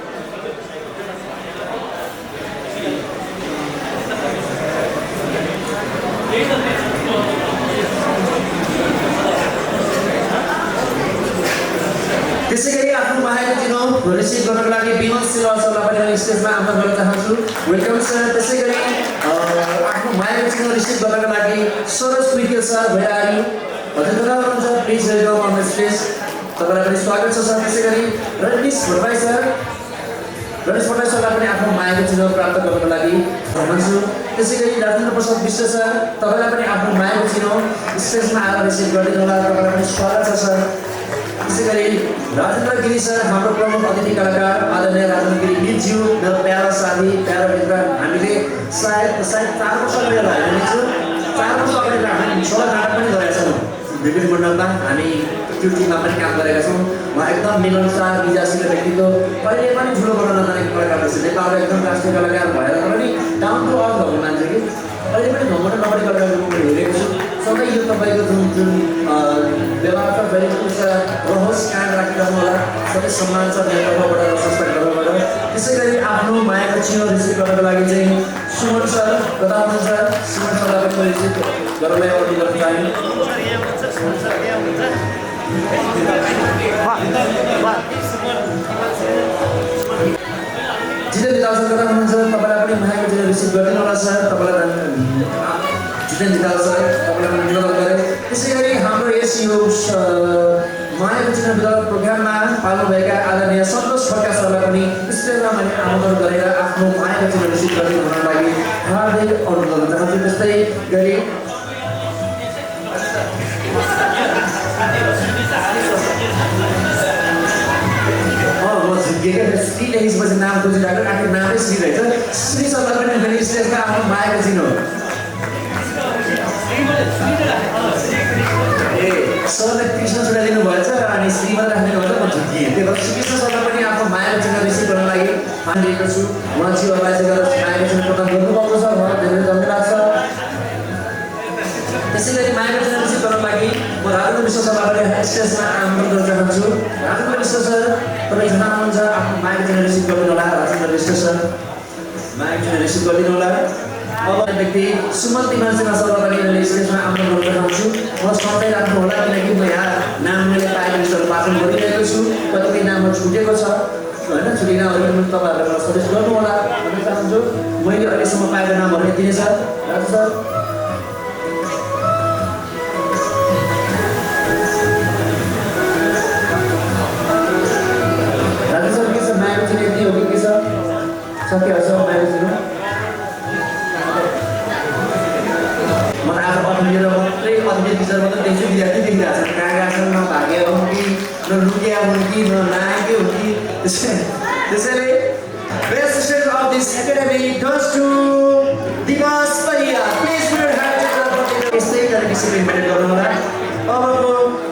त्यसै गरी आफ्नो मायाको चिनो रिसिभ गर्नको लागि विमल श्रीवाल सरलाई पनि स्टेजमा आमन्त्रण गर्न चाहन्छु वेलकम सर त्यसै गरी आफ्नो मायाको चिनो रिसिभ गर्नको लागि सरोज कुइकेल सर भइहाल्यो हजुर कता हुनुहुन्छ please welcome on the stage तपाईँलाई पनि स्वागत छ सर त्यसै गरी रमेश भट्टराई सरलाई पनि आफ्नो मायाको चिनो प्राप्त गर्नको लागि भन्छु त्यसै गरी राजेन्द्र प्रसाद विश्व सर तपाईँलाई पनि आफ्नो मायाको चिनो स्टेजमा आएर रिसिभ गरिदिनु होला तपाईँलाई पनि स्वागत छ सर त्यसै गरी राजेन्द्र गिरी सर हाम्रो प्रमुख अतिथि कलाकार आदरणीय राजेन्द्र गिरी मितज्यू मेरो प्यारा साथी प्यारा मित्र हामीले सायद 4 वर्ष अगाडि हामी 4 वर्ष अगाडि हामी 16 नाटक पनि गरेका छौँ विभिन्न मण्डलमा हामी त्यो टिममा पनि काम गरेका छौँ उहाँ एकदम मिलनसार विजासिलो व्यक्तित्व कहिले पनि ठुलो गर्न नजानेको कलाकार रहेछ नेपालको एकदम राष्ट्रिय कलाकार भएर पनि डाउन टु अर्थ भएको मान्छे कि अहिले पनि घमण्ड नगरी कलाकारको मैले हेरेको छु सधैँ यो तपाईँको जुन व्यवहार छ फेरि रहोस् कायम राखिरहनु होला सबै सम्मान छ मेरो तर्फबाट संस्थाको तर्फबाट त्यसै गरी आफ्नो मायाको चिनो रिसिभ गर्नको लागि चाहिँ सुमन सर कता हुनुहुन्छ सुमन सरलाई पनि रिसिभ गर्नलाई अघि गर्न चाहन्छु जितेन्द्र दाल सर कता हुनुहुन्छ तपाईँलाई पनि मायाको चिनो रिसिभ गरिदिनु होला सर तपाईँलाई जितेन्द्र दाल सर तपाईँलाई पनि निवेदन गरेँ त्यसै गरी हाम्रो यस यो मायाको चिनो वितरण प्रोग्राममा पाल्नुभएका आदरणीय सन्तोष खड्का सरलाई पनि स्टेजमा मैले आमन्त्रण गरेर आफ्नो मायाको चिनो रिसिभ गरिदिनु हुनको लागि हार्दिक अनुरोध गर्न चाहन्छु त्यस्तै गरी श्री लेखिसपछि नाम खोजिरहेको आखिर नामै श्री रहेछ श्री सरलाई पनि मैले स्टेजमा आफ्नो मायाको चिनो सरले कृष्ण छुट्याइदिनु भएछ अनि श्रीमा राखिदिनु भएछ म झुकिएँ त्यो भएर श्रीकृष्ण सरलाई पनि आफ्नो मायाको चिन्ह रिसिभ गर्न लागि मानिएको छु उहाँ जीवनलाई चाहिँ गरेर मायाको चिन्ह प्रदान गर्नुभएको छ उहाँ धेरै धन्यवाद छ त्यसै गरी मायाको चिन्ह रिसिभ गर्नको लागि म राजेन्द्र विश्व सरलाई पनि स्टेजमा आमन्त्रण गर्न चाहन्छु राजेन्द्र विश्व सर तपाईँ जहाँ हुनुहुन्छ आफ्नो मायाको चिन्ह रिसिभ गरिदिनु होला राजेन्द्र विश्व सर मायाको चिन्ह रिसिभ गरिदिनु होला अब व्यक्ति सुमन तिमान सिन्हा सरलाई पनि मैले स्टेजमा आमन्त्रण गर्न चाहन्छु म सधैँ राख्नु होला किनकि म यहाँ नाम मैले पाएको विषयहरू वाचन गरिरहेको छु कतिपय नामहरू छुटेको छ होइन छुटेको नामहरू पनि तपाईँहरूले मलाई सजेस्ट गर्नु होला भन्न चाहन्छु मैले अहिलेसम्म पाएको नामहरू यति नै छ राजु सर राजु सर के छ मायाको चिन्ह यति हो कि के छ सकिहाल्छ मायाको चिन्ह मेरो मात्रै अतिथि टिचर मात्रै देख्छु विद्यार्थी देखिरहेको छ कहाँ गएको छ न भागेर हुन् कि न लुकिया हुन् कि न नायकै हुन् कि त्यसैले best student of this academy goes to दिवस परिया please put your hand together यस्तै तरिकाले सेलिब्रेट गर्नु होला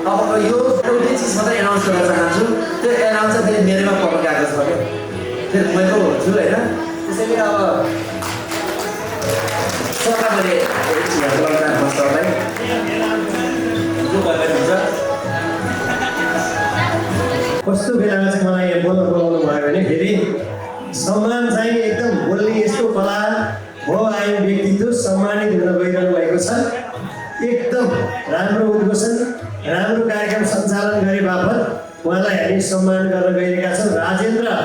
अब यो एउटै चिज मात्रै एनाउन्स गर्न चाहन्छु त्यो एनाउन्स चाहिँ फेरि मेरोमा पर्न गएको छ क्या फेरि म पो हुन्छु होइन त्यसैले अब सरकारले सरलाई जो भएर हुन्छ कस्तो बेलामा चाहिँ मलाई यहाँ बोल्न बोलाउनु भयो भने फेरि सम्मान चाहिँ एकदम बोल्ने यस्तो कला हो आयो व्यक्तित्व सम्मानित हुन गइरहनु भएको छ एकदम राम्रो उद्घोषण राम्रो कार्यक्रम सञ्चालन गरे बापत उहाँलाई हामी सम्मान गर्न गइरहेका छौँ राजेन्द्र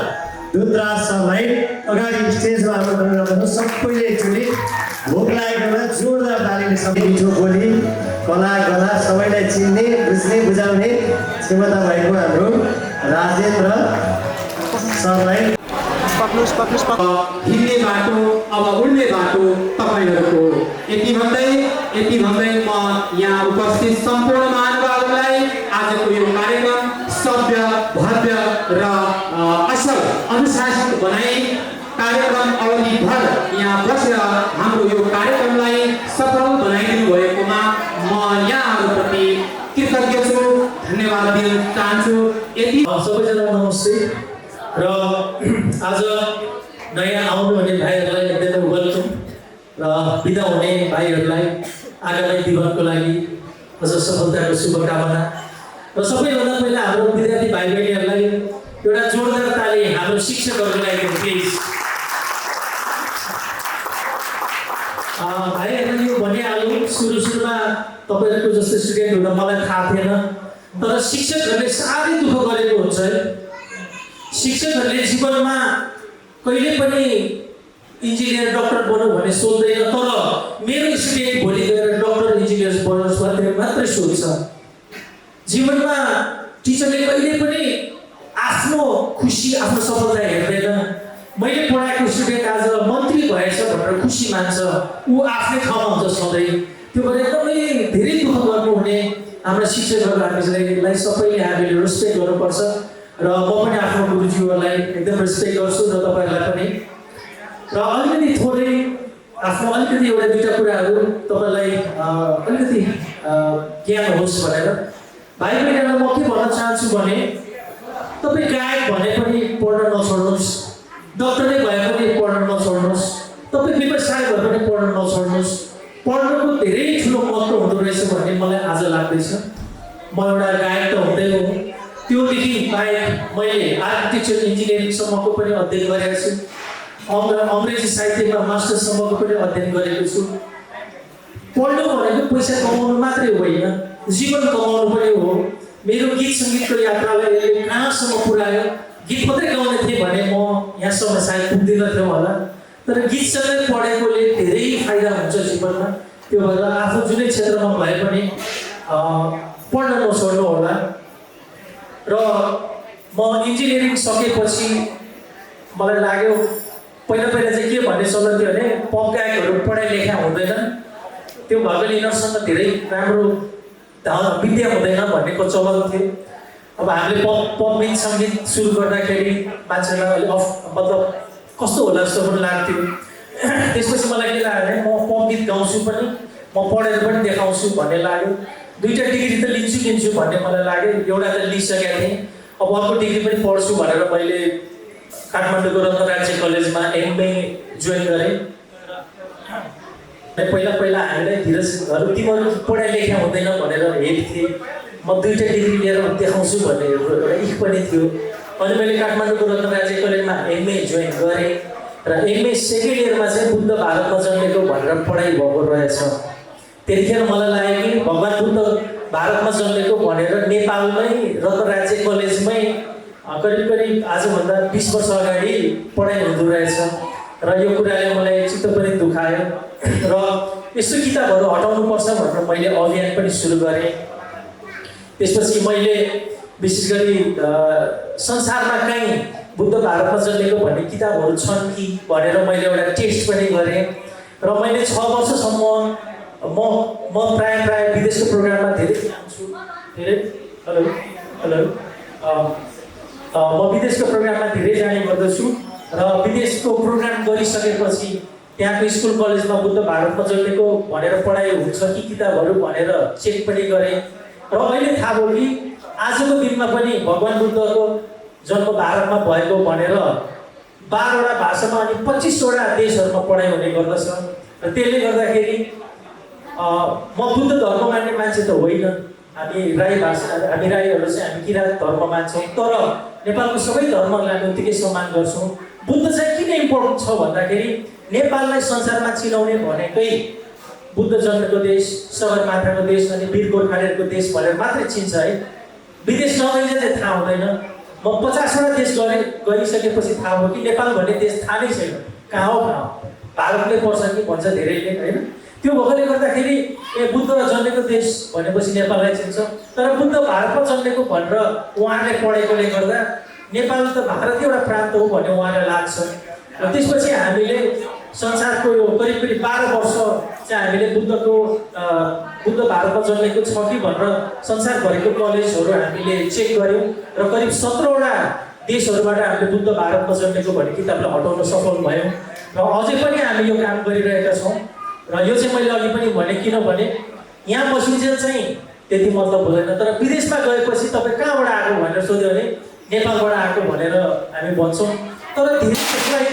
दुधराज सरलाई अगाडि स्टेजमा आमन्त्रण गर्नु सबैले एकचोटि भोक लागेकोमा जोरदार तालीले सबै मिठो बोली कला गला सबैलाई चिन्ने बुझ्ने बुझाउने क्षमता भएको हाम्रो राजेन्द्र सरलाई हिँड्ने बाटो अब उड्ने बाटो तपाईँहरूको यति भन्दै म यहाँ उपस्थित सम्पूर्ण महानुभावहरूलाई आजको यो कार्यक्रम सभ्य भव्य र असल अनुशासित बनाई कार्यक्रम अवधिभर यहाँ बसेर हाम्रो यो कार्यक्रमलाई सफल बनाइदिनु भएकोमा म यहाँहरूप्रति कृतज्ञ छु धन्यवाद दिन चाहन्छु यति सबैजना नमस्ते र आज नयाँ आउनुहुने भाइहरूलाई एकदमै वेलकम र बिदा हुने भाइहरूलाई आगामी दिवसको लागि अझ सफलताको शुभकामना र सबैभन्दा पहिला हाम्रो विद्यार्थी भाइ बहिनीहरूलाई एउटा जोरदार ताली हाम्रो शिक्षकहरूको लागि प्लिज भाइहरूले यो भनिहाल्नु सुरुमा तपाईँहरूको जस्तो स्टुडेन्ट हुँदा मलाई थाहा थिएन तर शिक्षकहरूले साह्रै दुःख गरेको हुन्छ है शिक्षकहरूले जीवनमा कहिले पनि इन्जिनियर डक्टर बनौँ भने सोच्दैन तर मेरो स्टुडेन्ट भोलि गएर डक्टर इन्जिनियर बनोस् भन्ने मात्रै सोच्छ जीवनमा टिचरले कहिले पनि आफ्नो खुसी आफ्नो सफलता हेर्दैन मैले पढाएको स्टुडेन्ट आज मन्त्री भएछ भनेर खुसी मान्छ ऊ आफ्नै ठाउँमा हुन्छ सधैँ त्यो भएर एकदमै धेरै दुःख गर्नुहुने हाम्रा शिक्षकहरू हामीलाई सबैले हामीले रेस्पेक्ट गर्नुपर्छ र म पनि आफ्नो गुरुजीहरूलाई एकदम रेस्पेक्ट गर्छु र तपाईँहरूलाई पनि र अलिकति थोरै आफ्नो अलिकति एउटा दुईवटा कुराहरू तपाईँलाई अलिकति ज्ञान होस् भनेर भाइ बहिनीहरूलाई म के भन्न चाहन्छु भने तपाईँ गायक भने पनि पढ्न नछोड्नुहोस् डक्टरै भए पनि पढ्न नछोड्नुहोस् तपाईँ व्यवसाय भए पनि पढ्न नछोड्नुहोस् पढ्नुको धेरै ठुलो महत्त्व हुँदो रहेछ भन्ने मलाई आज लाग्दैछ म एउटा गायक त हुँदै हो त्योदेखि बाहेक मैले आर्किटेक्चर इन्जिनियरिङसम्मको पनि अध्ययन गरेको छु अङ्ग्रेजी साहित्यमा मास्टरसम्मको पनि अध्ययन गरेको छु पढ्नु भनेको पैसा कमाउनु मात्रै होइन जीवन कमाउनु पनि हो मेरो गीत सङ्गीतको यात्रालाई यसले कहाँसम्म पुऱ्यायो गीत मात्रै गाउने थिएँ भने म यहाँसम्म सायद पुग्दिनँ थियो होला तर गीतसँगै पढेकोले धेरै फाइदा हुन्छ जीवनमा त्यो भएर आफू जुनै क्षेत्रमा भए पनि पढ्न नछोड्नु होला र म इन्जिनियरिङ सकेपछि मलाई लाग्यो पहिला चाहिँ के भन्ने चलन थियो भने पप गायकहरू पढाइ लेखा हुँदैन त्यो भएकोले यिनीहरूसँग धेरै राम्रो विद्या हुँदैन भन्नेको चलन थियो अब हामीले पप गीत सङ्गीत सुरु गर्दाखेरि मान्छेलाई अलिक मतलब कस्तो होला जस्तो पनि लाग्थ्यो त्यसपछि मलाई के लाग्यो भने म पप गीत गाउँछु पनि म पढेर पनि देखाउँछु भन्ने लाग्यो दुईवटा डिग्री त लिन्छु भन्ने मलाई लाग्यो एउटा त लिइसकेको थिएँ अब अर्को डिग्री पनि पढ्छु भनेर मैले काठमाडौँको रत्न राज्य कलेजमा एमए जोइन गरेँ पहिला हामीलाई धीरजहरू तिमीहरू पढाइ लेखा हुँदैन भनेर हेर्थेँ म दुईवटा डिग्री लिएर देखाउँछु भन्ने एउटा इख पनि थियो अनि मैले काठमाडौँको रत्न राज्य कलेजमा एमए जोइन गरेँ र एमए सेकेन्ड इयरमा चाहिँ बुद्ध भारतमा जन्मेको भनेर पढाइ भएको रहेछ त्यतिखेर मलाई लाग्यो कि भगवान् बुद्ध भारतमा जन्मेको भनेर नेपालमै रत्न राज्य कलेजमै करिब आजभन्दा 20 वर्ष अगाडि पढाइ हुँदो रहेछ र यो कुराले मलाई चित्त पनि दुखायो र यस्तो किताबहरू हटाउनुपर्छ भनेर मैले अभियान पनि सुरु गरेँ त्यसपछि मैले विशेष गरी संसारमा कहीँ बुद्ध भारतमा जन्मेको भन्ने किताबहरू छन् कि भनेर मैले एउटा टेस्ट पनि गरेँ र मैले 6 वर्षसम्म म प्राय विदेशको प्रोग्राममा धेरै जान्छु हेलो म विदेशको प्रोग्राममा धेरै जाने गर्दछु र विदेशको प्रोग्राम गरिसकेपछि त्यहाँको स्कुल कलेजमा बुद्ध भारतमा जन्मेको भनेर पढाइ हुन्छ कि किताबहरू भनेर चेक पनि गरेँ र अहिले थाहा भयो कि आजको दिनमा पनि भगवान् बुद्धको जन्म भारतमा भएको भनेर 12वटा भाषामा अनि 25वटा देशहरूमा पढाइ हुने गर्दछ र त्यसले गर्दाखेरि म बुद्ध धर्म मान्ने मान्छे त होइन। हामी राई राईहरू चाहिँ हामी किराँत धर्म मान्छौँ तर नेपालको सबै धर्महरूलाई हामी उत्तिकै सम्मान गर्छौँ। बुद्ध चाहिँ किन इम्पोर्टेन्ट छ भन्दाखेरि नेपाललाई संसारमा चिनाउने भनेकै बुद्ध जन्मेको देश, सगरमाथाको देश अनि वीर गोर्खालीहरूको देश भनेर मात्रै चिन्छ है। विदेश नगइले चाहिँ थाहा हुँदैन। म 50वटा देश गइसकेपछि थाहा भयो कि नेपाल भन्ने देश थाहा नै छैन कहाँ हो कहाँ हो, भारतले पर्छ कि भन्छ धेरैले होइन। त्यो भएकोले गर्दाखेरि बुद्ध जन्मेको देश भनेपछि नेपाललाई चिन्छ तर बुद्ध भारतमा जन्मेको भनेर उहाँहरूले पढेकोले गर्दा नेपाल त भारतकै एउटा प्रान्त हो भन्ने उहाँलाई लाग्छ र त्यसपछि हामीले संसारको यो करिब 12 वर्ष चाहिँ हामीले बुद्ध भारतमा जन्मेको छ कि भनेर संसारभरिको कलेजहरू हामीले चेक गऱ्यौँ र करिब 17वटा देशहरूबाट हामीले बुद्ध भारतमा जन्मेको भन्ने किताबलाई हटाउन सफल भयौँ र अझै पनि हामी यो काम गरिरहेका छौँ। र यो चाहिँ मैले अघि पनि भने किनभने यहाँ बसिन्जेल चाहिँ त्यति मतलब हुँदैन तर विदेशमा गएपछि तपाईँ कहाँबाट आएको भनेर सोध्यो भने नेपालबाट आएको भनेर हामी भन्छौँ तर धेरैलाई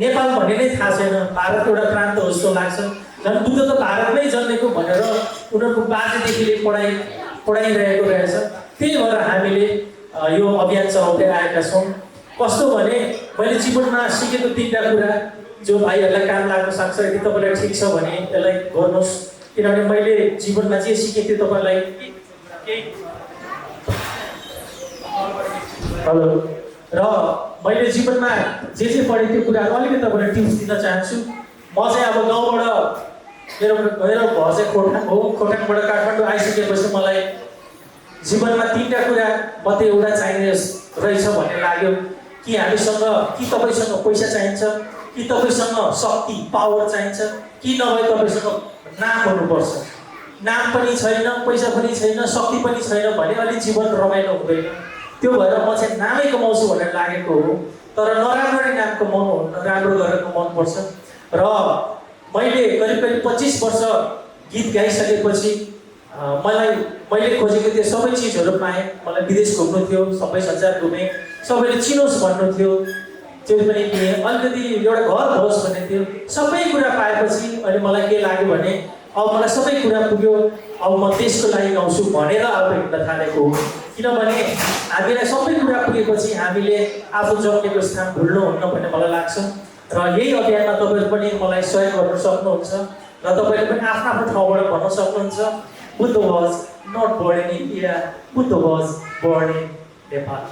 नेपाल भन्ने नै थाहा छैन, भारतको एउटा प्रान्त हो जस्तो लाग्छ। झन् बुद्ध त भारतमै जन्मेको भनेर उनीहरूको बाजेदेखिले पढाइरहेको रहेछ। त्यही भएर हामीले यो अभियान चलाउँदै आएका छौँ। कस्तो भने मैले जीवनमा सिकेको 3टा कुरा जो भाइहरूलाई काम लाग्न सक्छ, यदि तपाईँलाई ठिक छ भने यसलाई गर्नुहोस् किनभने मैले जीवनमा जे सिकेँ त्यो तपाईँलाई हेलो र मैले जीवनमा जे पढेँ त्यो कुराहरू अलिकति तपाईँलाई टिप्स दिन चाहन्छु। म चाहिँ अब गाउँबाट मेरो घर चाहिँ खोटाङ हो, खोटाङबाट काठमाडौँ आइसकेपछि मलाई जीवनमा 3टा कुरा मध्ये एउटा चाहिने रहेछ भन्ने लाग्यो कि हामीसँग कि तपाईँसँग पैसा चाहिन्छ कि तपाईँसँग शक्ति पावर चाहिन्छ कि नभए तपाईँसँग नाम हुनुपर्छ। नाम पनि छैन, पैसा पनि छैन, शक्ति पनि छैन भने अलि जीवन रमाइलो हुँदैन। त्यो भएर म चाहिँ नामै कमाउँछु भनेर लागेको हो तर नराम्ररी नाम कमाउनु हुन्न, राम्रो गरेर कमाउनुपर्छ। र मैले करिब 25 वर्ष गीत गाइसकेपछि मैले खोजेको त्यो सबै चिजहरू पाएँ। मलाई विदेश घुम्नु थियो, सबै संसार घुमेँ, सबैले चिनोस् भन्नु थियो, त्यो पनि किनेँ। अलिकति एउटा घर होस् भन्ने थियो। सबै कुरा पाएपछि अहिले मलाई के लाग्यो भने अब मलाई सबै कुरा पुग्यो, अब म देशको लागि गाउँछु भनेर अब हिँड्न थालेको हो। किनभने हामीलाई सबै कुरा पुगेपछि हामीले आफू जन्मेको स्थान भुल्नुहुन्न भन्ने मलाई लाग्छ र यही अभियानमा तपाईँहरू पनि मलाई सहयोग गर्न सक्नुहुन्छ र तपाईँले पनि आफ्नो ठाउँबाट भन्न सक्नुहुन्छ Buddha was not born in India, Buddha was born in Nepal.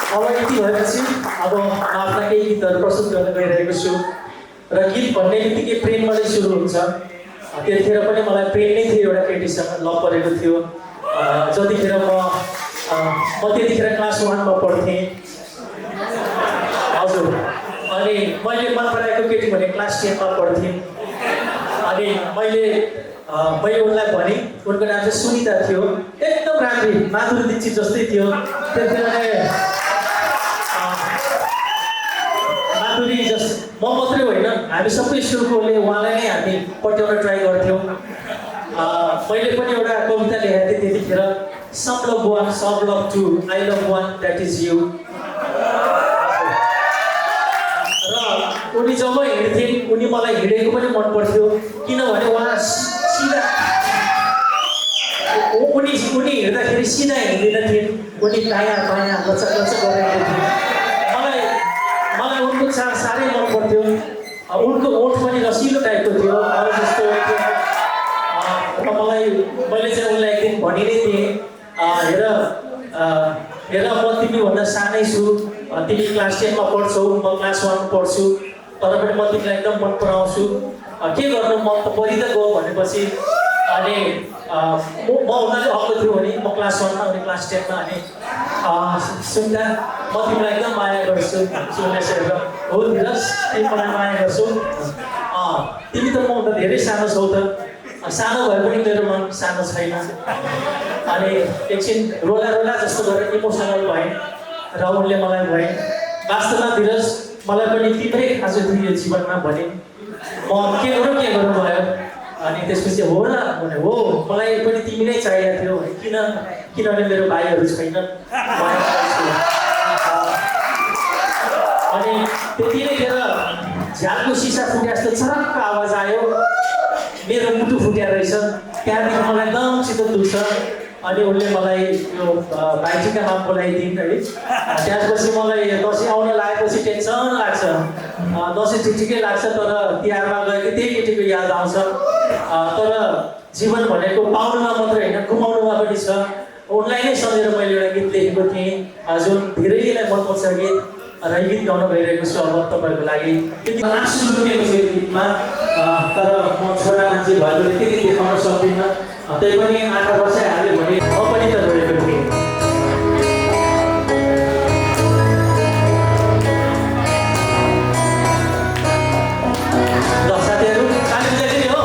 अब यति भएपछि अब म आफ्ना केही गीतहरू प्रस्तुत गर्न गइरहेको छु र गीत भन्ने बित्तिकै प्रेमबाटै सुरु हुन्छ। त्यतिखेर पनि मलाई प्रेम नै थियो, एउटा केटीसँग लभ परेको थियो। जतिखेर म त्यतिखेर क्लास 1मा पढ्थेँ हजुर, अनि मैले मन पराएको केटी भने क्लास 10मा पढ्थेँ। अनि मैले उनलाई भनेँ, उनको नाम चाहिँ सुनिता थियो, एकदम राम्री माधुरी दीक्षित जस्तै थियो। त्यतिखेर माधुरी जस्तो म मात्रै होइन हामी सबै स्कुलकोले उहाँलाई नै हामी पट्याउन ट्राई गर्थ्यौँ। मैले पनि एउटा कविता लेखेको थिएँ त्यतिखेर, some love one some love two I love one that is you. र उनी जब हिँड्थिन् उनी मलाई हिँडेको पनि मन पर्थ्यो किनभने उहाँ सिधा उनी हिँड्दाखेरि सिधा हिँड्दैनथिन्, उनी दायाँ बायाँ लचक गरेको थिए। मलाई उनको चाल साह्रै मन पर्थ्यो। उनको ओठ पनि रसिलो टाइपको थियो, अरू जस्तो थियो। मैले चाहिँ उनलाई एक दिन भनि नै दिएँ, हेर म तिमीभन्दा सानै छु, तिमी क्लास 10मा पढ्छौ, म क्लास 1मा पढ्छु, तर पनि म तिमीलाई एकदम मन पराउँछु, के गर्नु म त पढि त गयो भनेपछि अनि म उनीहरूले अर्को थियो भने म क्लास 1मा अनि क्लास 10मा अनि सुन्दा म तिमीलाई एकदम माया गर्छु सुनेर हो धीरज तिमी मलाई माया गर्छौ, तिमी त म धेरै सानो छौ त सानो भए पनि मेरो मन सानो छैन अनि एकछिन रोला रोला जस्तो गरेर इमोसनल भएँ र उनले मलाई भने वास्तवमा धीरज मलाई पनि तिम्रै खाँचो थियो यो जीवनमा भने म के गर्नु भयो अनि त्यसपछि हो र भने हो मलाई पनि तिमी नै चाहिएको थियो किनभने मेरो भाइहरू छैनन् अनि त्यति नै खेर झ्यालको सिसा फुट्या जस्तो चरक्क आवाज आयो मेरो मुटु फुट्या रहेछ त्यहाँदेखि मलाई एकदमसित दुख्छ अनि उनले मलाई यो भाइटिकामा बोलाइदिन् है त्यसपछि मलाई दसैँ आउन लागेपछि टेन्सन लाग्छ दसैँ ठिकै लाग्छ तर तिहारमा गएको त्यही केटीको याद आउँछ तर जीवन भनेको पाउनुमा मात्रै होइन गुमाउनुमा पनि छ उनलाई नै सम्झेर मैले एउटा गीत लेखेको थिएँ जुन धेरैलाई मनपर्छ गीत र गीत गाउन गइरहेको छु अब तपाईँहरूको लागि त्यति आँसु लुकेको छ यो गीतमा तर म छोरा मान्छे भएकोले त्यति देखाउन सक्दिनँ त्यही पनि आँखा बसाइहाल्यो भने म पनि त गएको थिएँ ल साथीहरू ताली बजाइदिने हो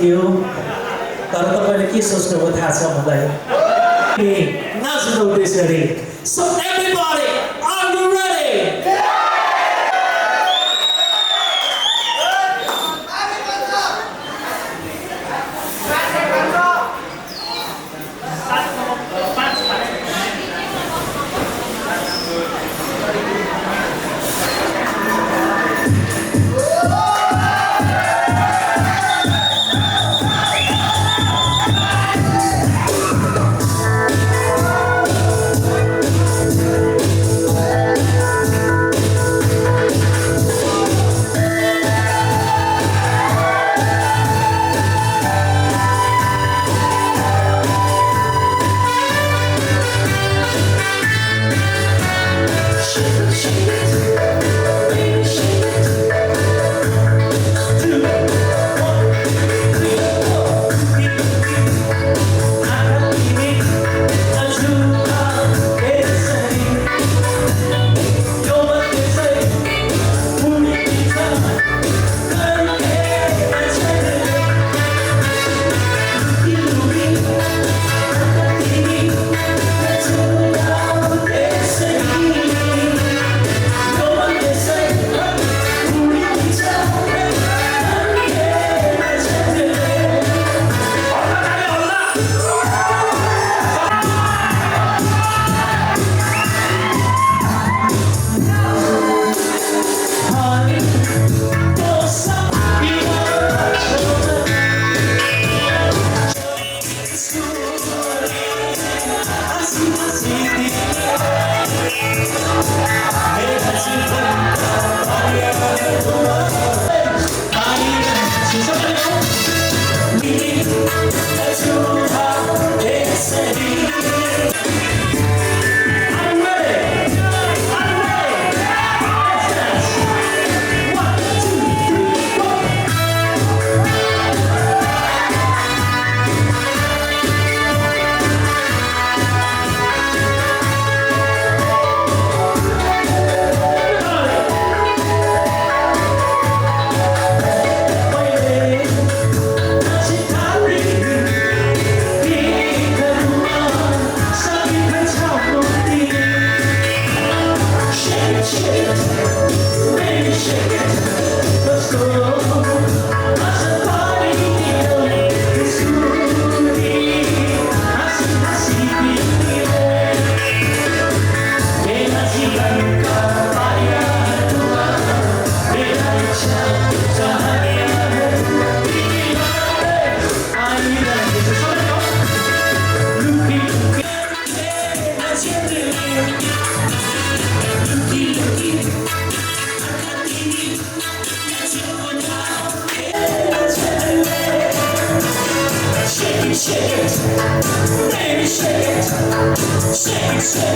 थियो तर तपाईले के सोच्नुभयो थाहा छ मलाई नाच्नु त्यसरी So everybody, are you ready?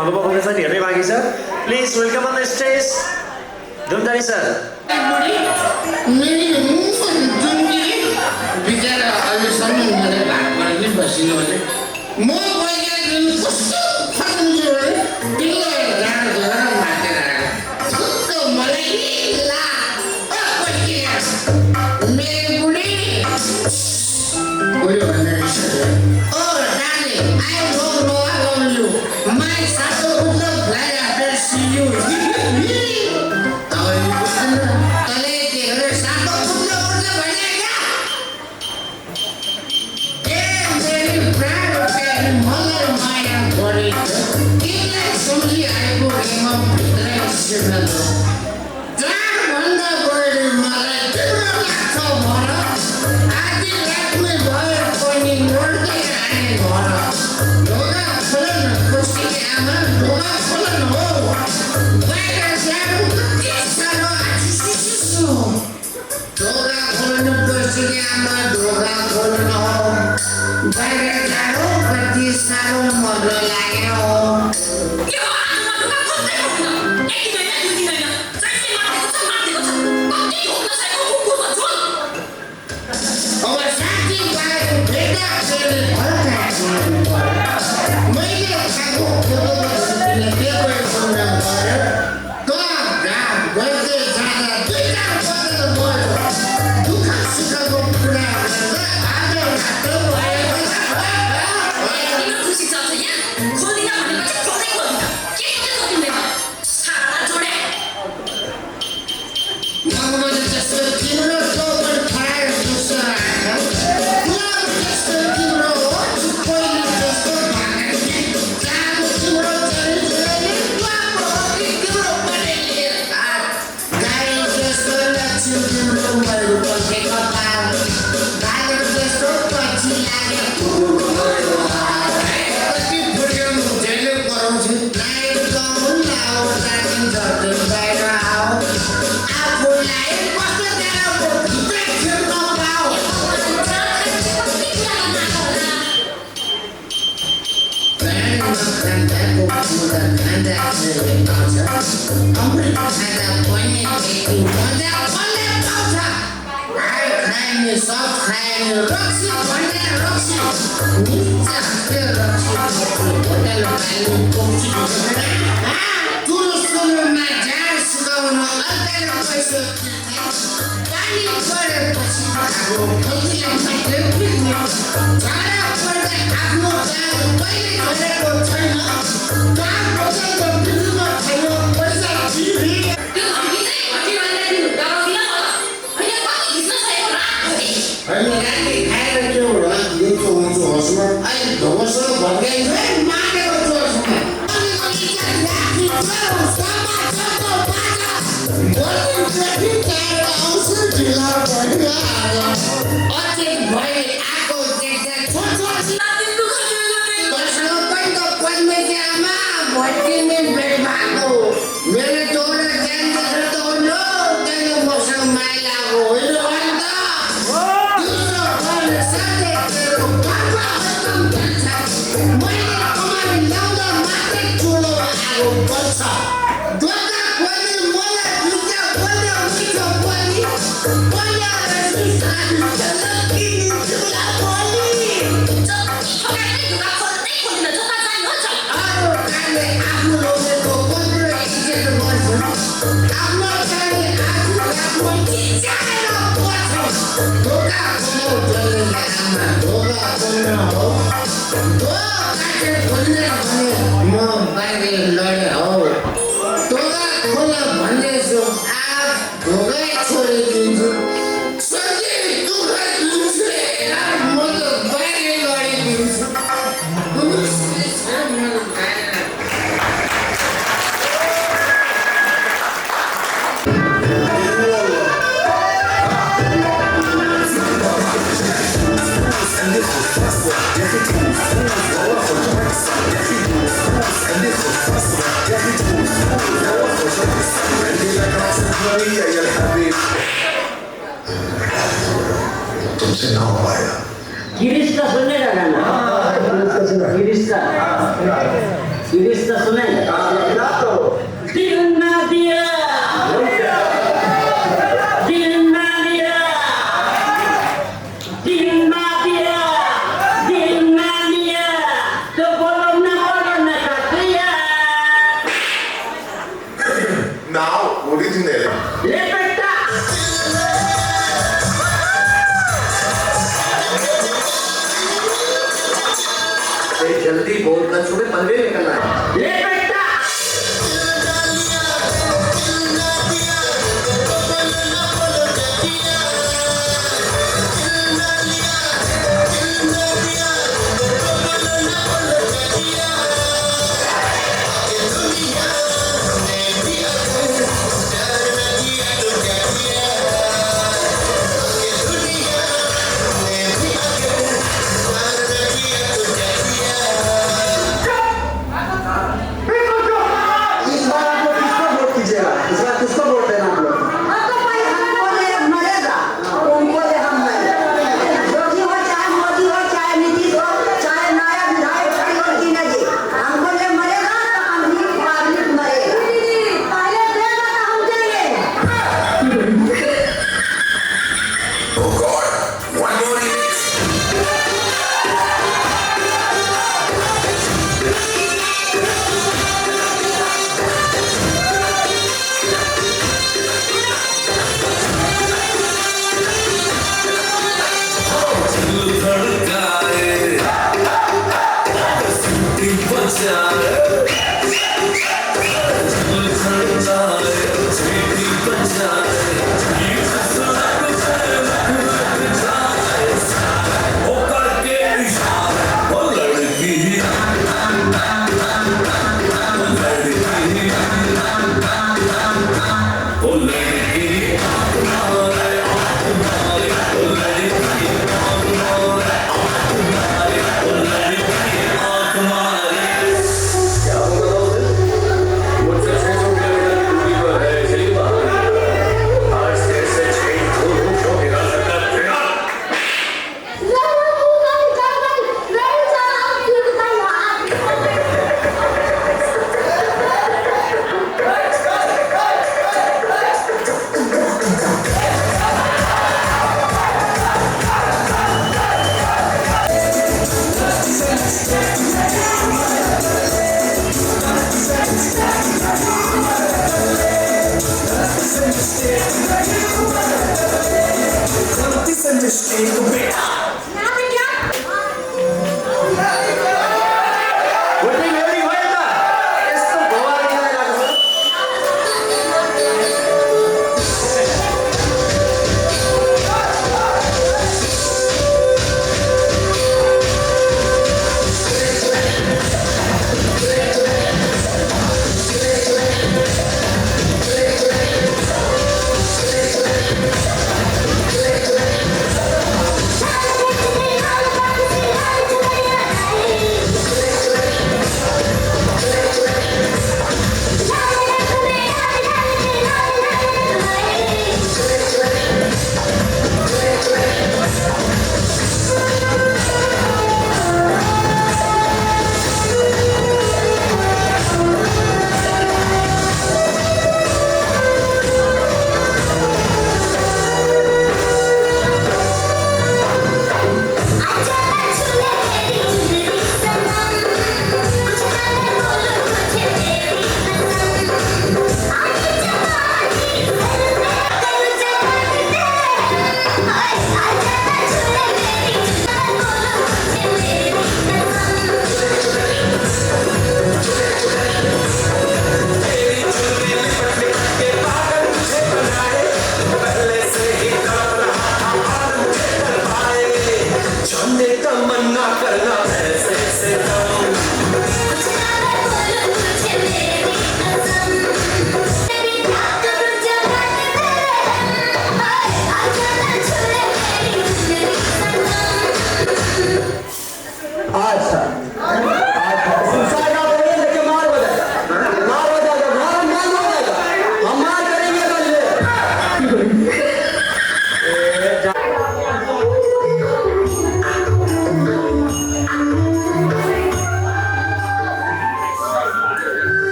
अनुभव चाहिँ धेरै बाँकी छ please welcome on the stage Dhumdhari sir बिचरा अहिलेसम्म मेरो भागबाट नै बसिनु भने म पहिला कस्तो फर्किन्छु भने तिमीले जाँड गरेर मातेर आएको ठुक्क मलाई ला मेरो बुढी गयो भनेर oh darling I don't know about you my सासू would not fly after see you तले के सासू पुग्नु पर्छ भने मलाई माया गरेछ तिमीलाई सम्झी आएको एमम भित्रै सिर्जना चारभन्दा बढी मलाई तिम्रो लाग्छ भन आधी रातमै भयो पनि लड्दै आने घर ढोका खोल न खुसीकी आमा ढोका खोल न हो बाहिर जानु कति साह्रो आँसु ढोका खोल्नु खुसीकी आमा ढोका खोल न हो बाहिर जानु कति साह्रो मजा लाग्यो अब साथी भाइको भेट्दा फेरि हल्का मैले खाएको फोटोले पेपर सङ्ग्रह गरेर घाम गर्दै जाँदा दुईटा बजेर गयो दुःख सुखको कुरा गर्दा जल्दी बोलकर सुबह पंद्रह निकलना है।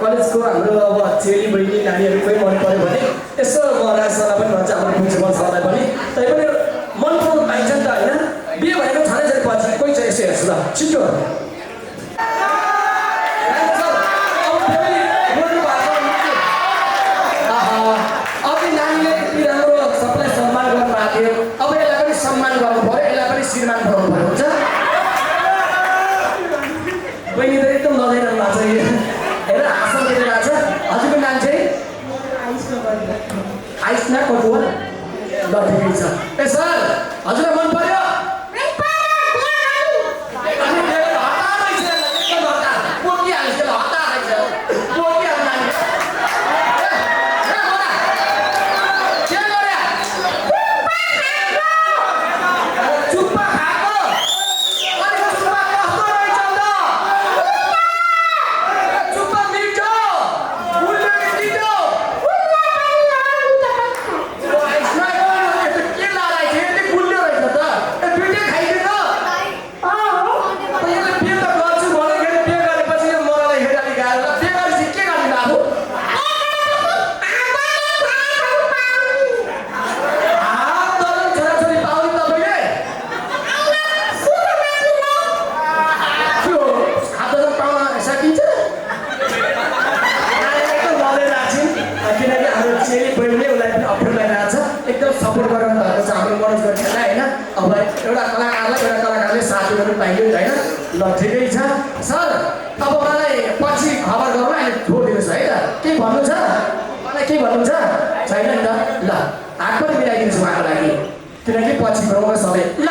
कलेज चेली बहिनी नानीहरू कोही मन पऱ्यो भने यसो म राज सरलाई पनि भन्छ हाम्रो प्रिन्सिपल सरलाई पनि तैपनि मन पराउनु पाइन्छ नि त होइन बिहे भनेको छँदै छ पछि कोही चाहिँ यसो हेर्छु ल छिटो अब यसलाई पनि सम्मान गर्नु पऱ्यो यसलाई पनि श्रीमान बनाउनु पऱ्यो हुन्छ बहिनी त एकदम नजाइरहनु भएको छ हेर आसन दिइरहेको छ हजुरको नाम चाहिँ आइसना कटुवा ल ठिकै छ ए सर हजुरलाई मन पर्यो ल ठिकै छ सर अब मलाई पछि खबर गरौँ अहिले छोडिदिनुहोस् है त के भन्नु छ मलाई के भन्नु छ छैन नि त ल हात पनि मिलाइदिनुहोस् उहाँको लागि किनकि पछि गरौँ सबै ल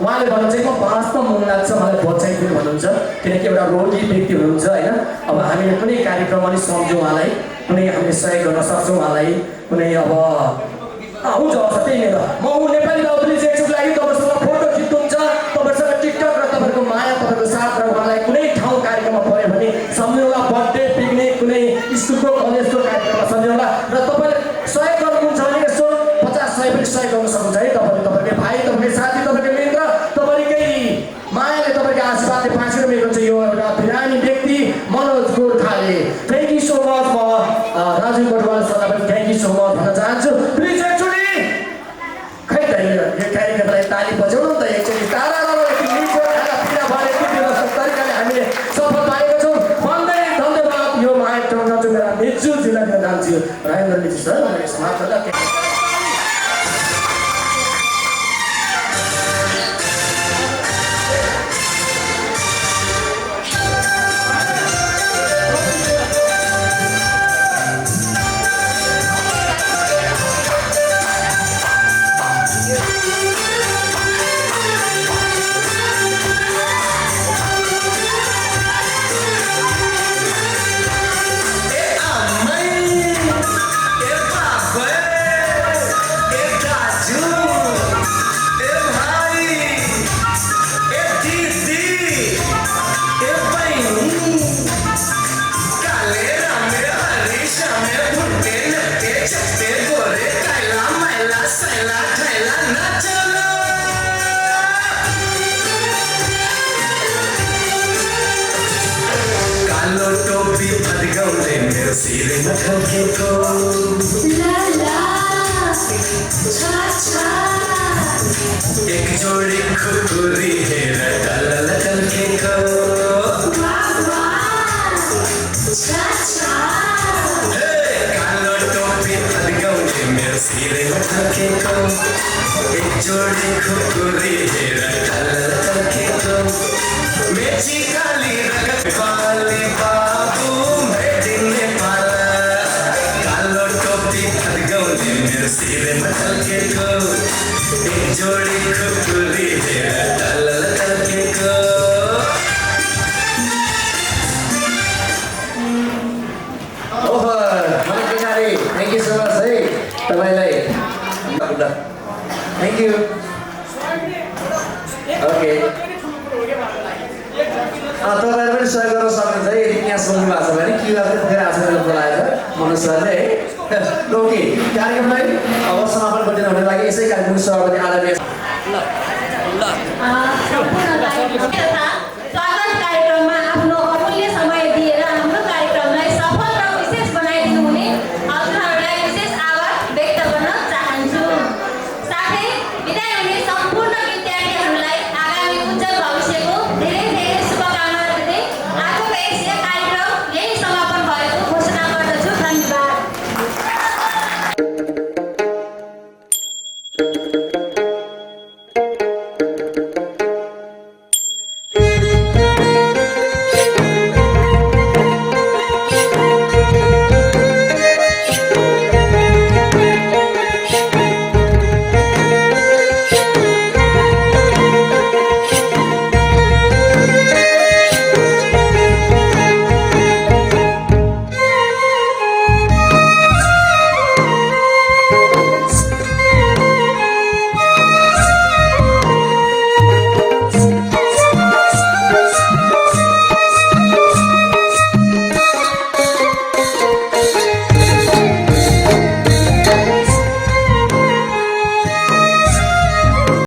उहाँले भन्नु चाहिँ म वास्तव मन लाग्छ मलाई बचाइदिनु भन्नुहुन्छ किनकि एउटा रोगी व्यक्ति हुनुहुन्छ होइन अब हामीले कुनै कार्यक्रम पनि सम्झौँ उहाँलाई कुनै हामीले सहयोग गर्न सक्छौँ उहाँलाई कुनै अब हुन्छ त्यही नै म नेपाली लाउली जेक्सको लागि तपाईँसँग फोटो खिच्नुहुन्छ तपाईँसँग टिकटक र तपाईँको माया तपाईँको साथ र उहाँलाई कुनै ठाउँ कार्यक्रममा पऱ्यो भने सम्झौँला बर्थडे पिकनिक कुनै स्कुलको कलेजको कार्यक्रममा सम्झौँला र तपाईँले सहयोग गर्नुहुन्छ भने यसो 50-100 पनि सहयोग गर्न सक्नुहुन्छ है तपाईँले तपाईँको भाइ तपाईँको साथी तपाईँको मित्र तपाईँकै मायाले तपाईँको आशीर्वादले बाँचेर मेरो चाहिँ यो एउटा बिरामी व्यक्ति मनोज गोर्खाले थ्याङ्क यू सो मच म राजु गोटवाल सरलाई पनि थ्याङ्क यू सो मच भन्न चाहन्छु प्लिज एकचोटि खै त यो कार्यक्रमलाई ताली बजाउनु त एकचोटि तारा तरिकाले हामीले सफल पाएका छौँ भन्दै धन्यवाद यो माया ठाउँमा चाहिँ मेरा मिर्जु जिल्ला दिन जान्छु राजेन्द्र मिर्जु सर मैले समाप्त एक जोड़ी खुकुरी है लटल लटल के को कालो टोपी फटगौले मेरे सिरे लटल के को एक जोड़ी खुकुरी है लटल लटल के को मेची काली रगत वाली बाबू मेरी नेपाल कालो टोपी फटगौले मेरे सिरे लटल के को एक जोड़ी खुकुरी है लटल लटल के को ओहो मलाई किनारे थ्याङ्क यू सो मच है तपाईँलाई थ्याङ्क यू ओके तपाईँहरू पनि सहयोग गर्न सक्नुहुन्छ है यदि क्यास बोल्नु भएको छ भने क्युआर कोड फेरि आजकल बोलाएर मनोज सरले है ओके कार्यक्रमलाई अब समापन गरिदिनु हुनको लागि यसै कार्यक्रमको सभापति आदरणीय सम्पूर्णलाई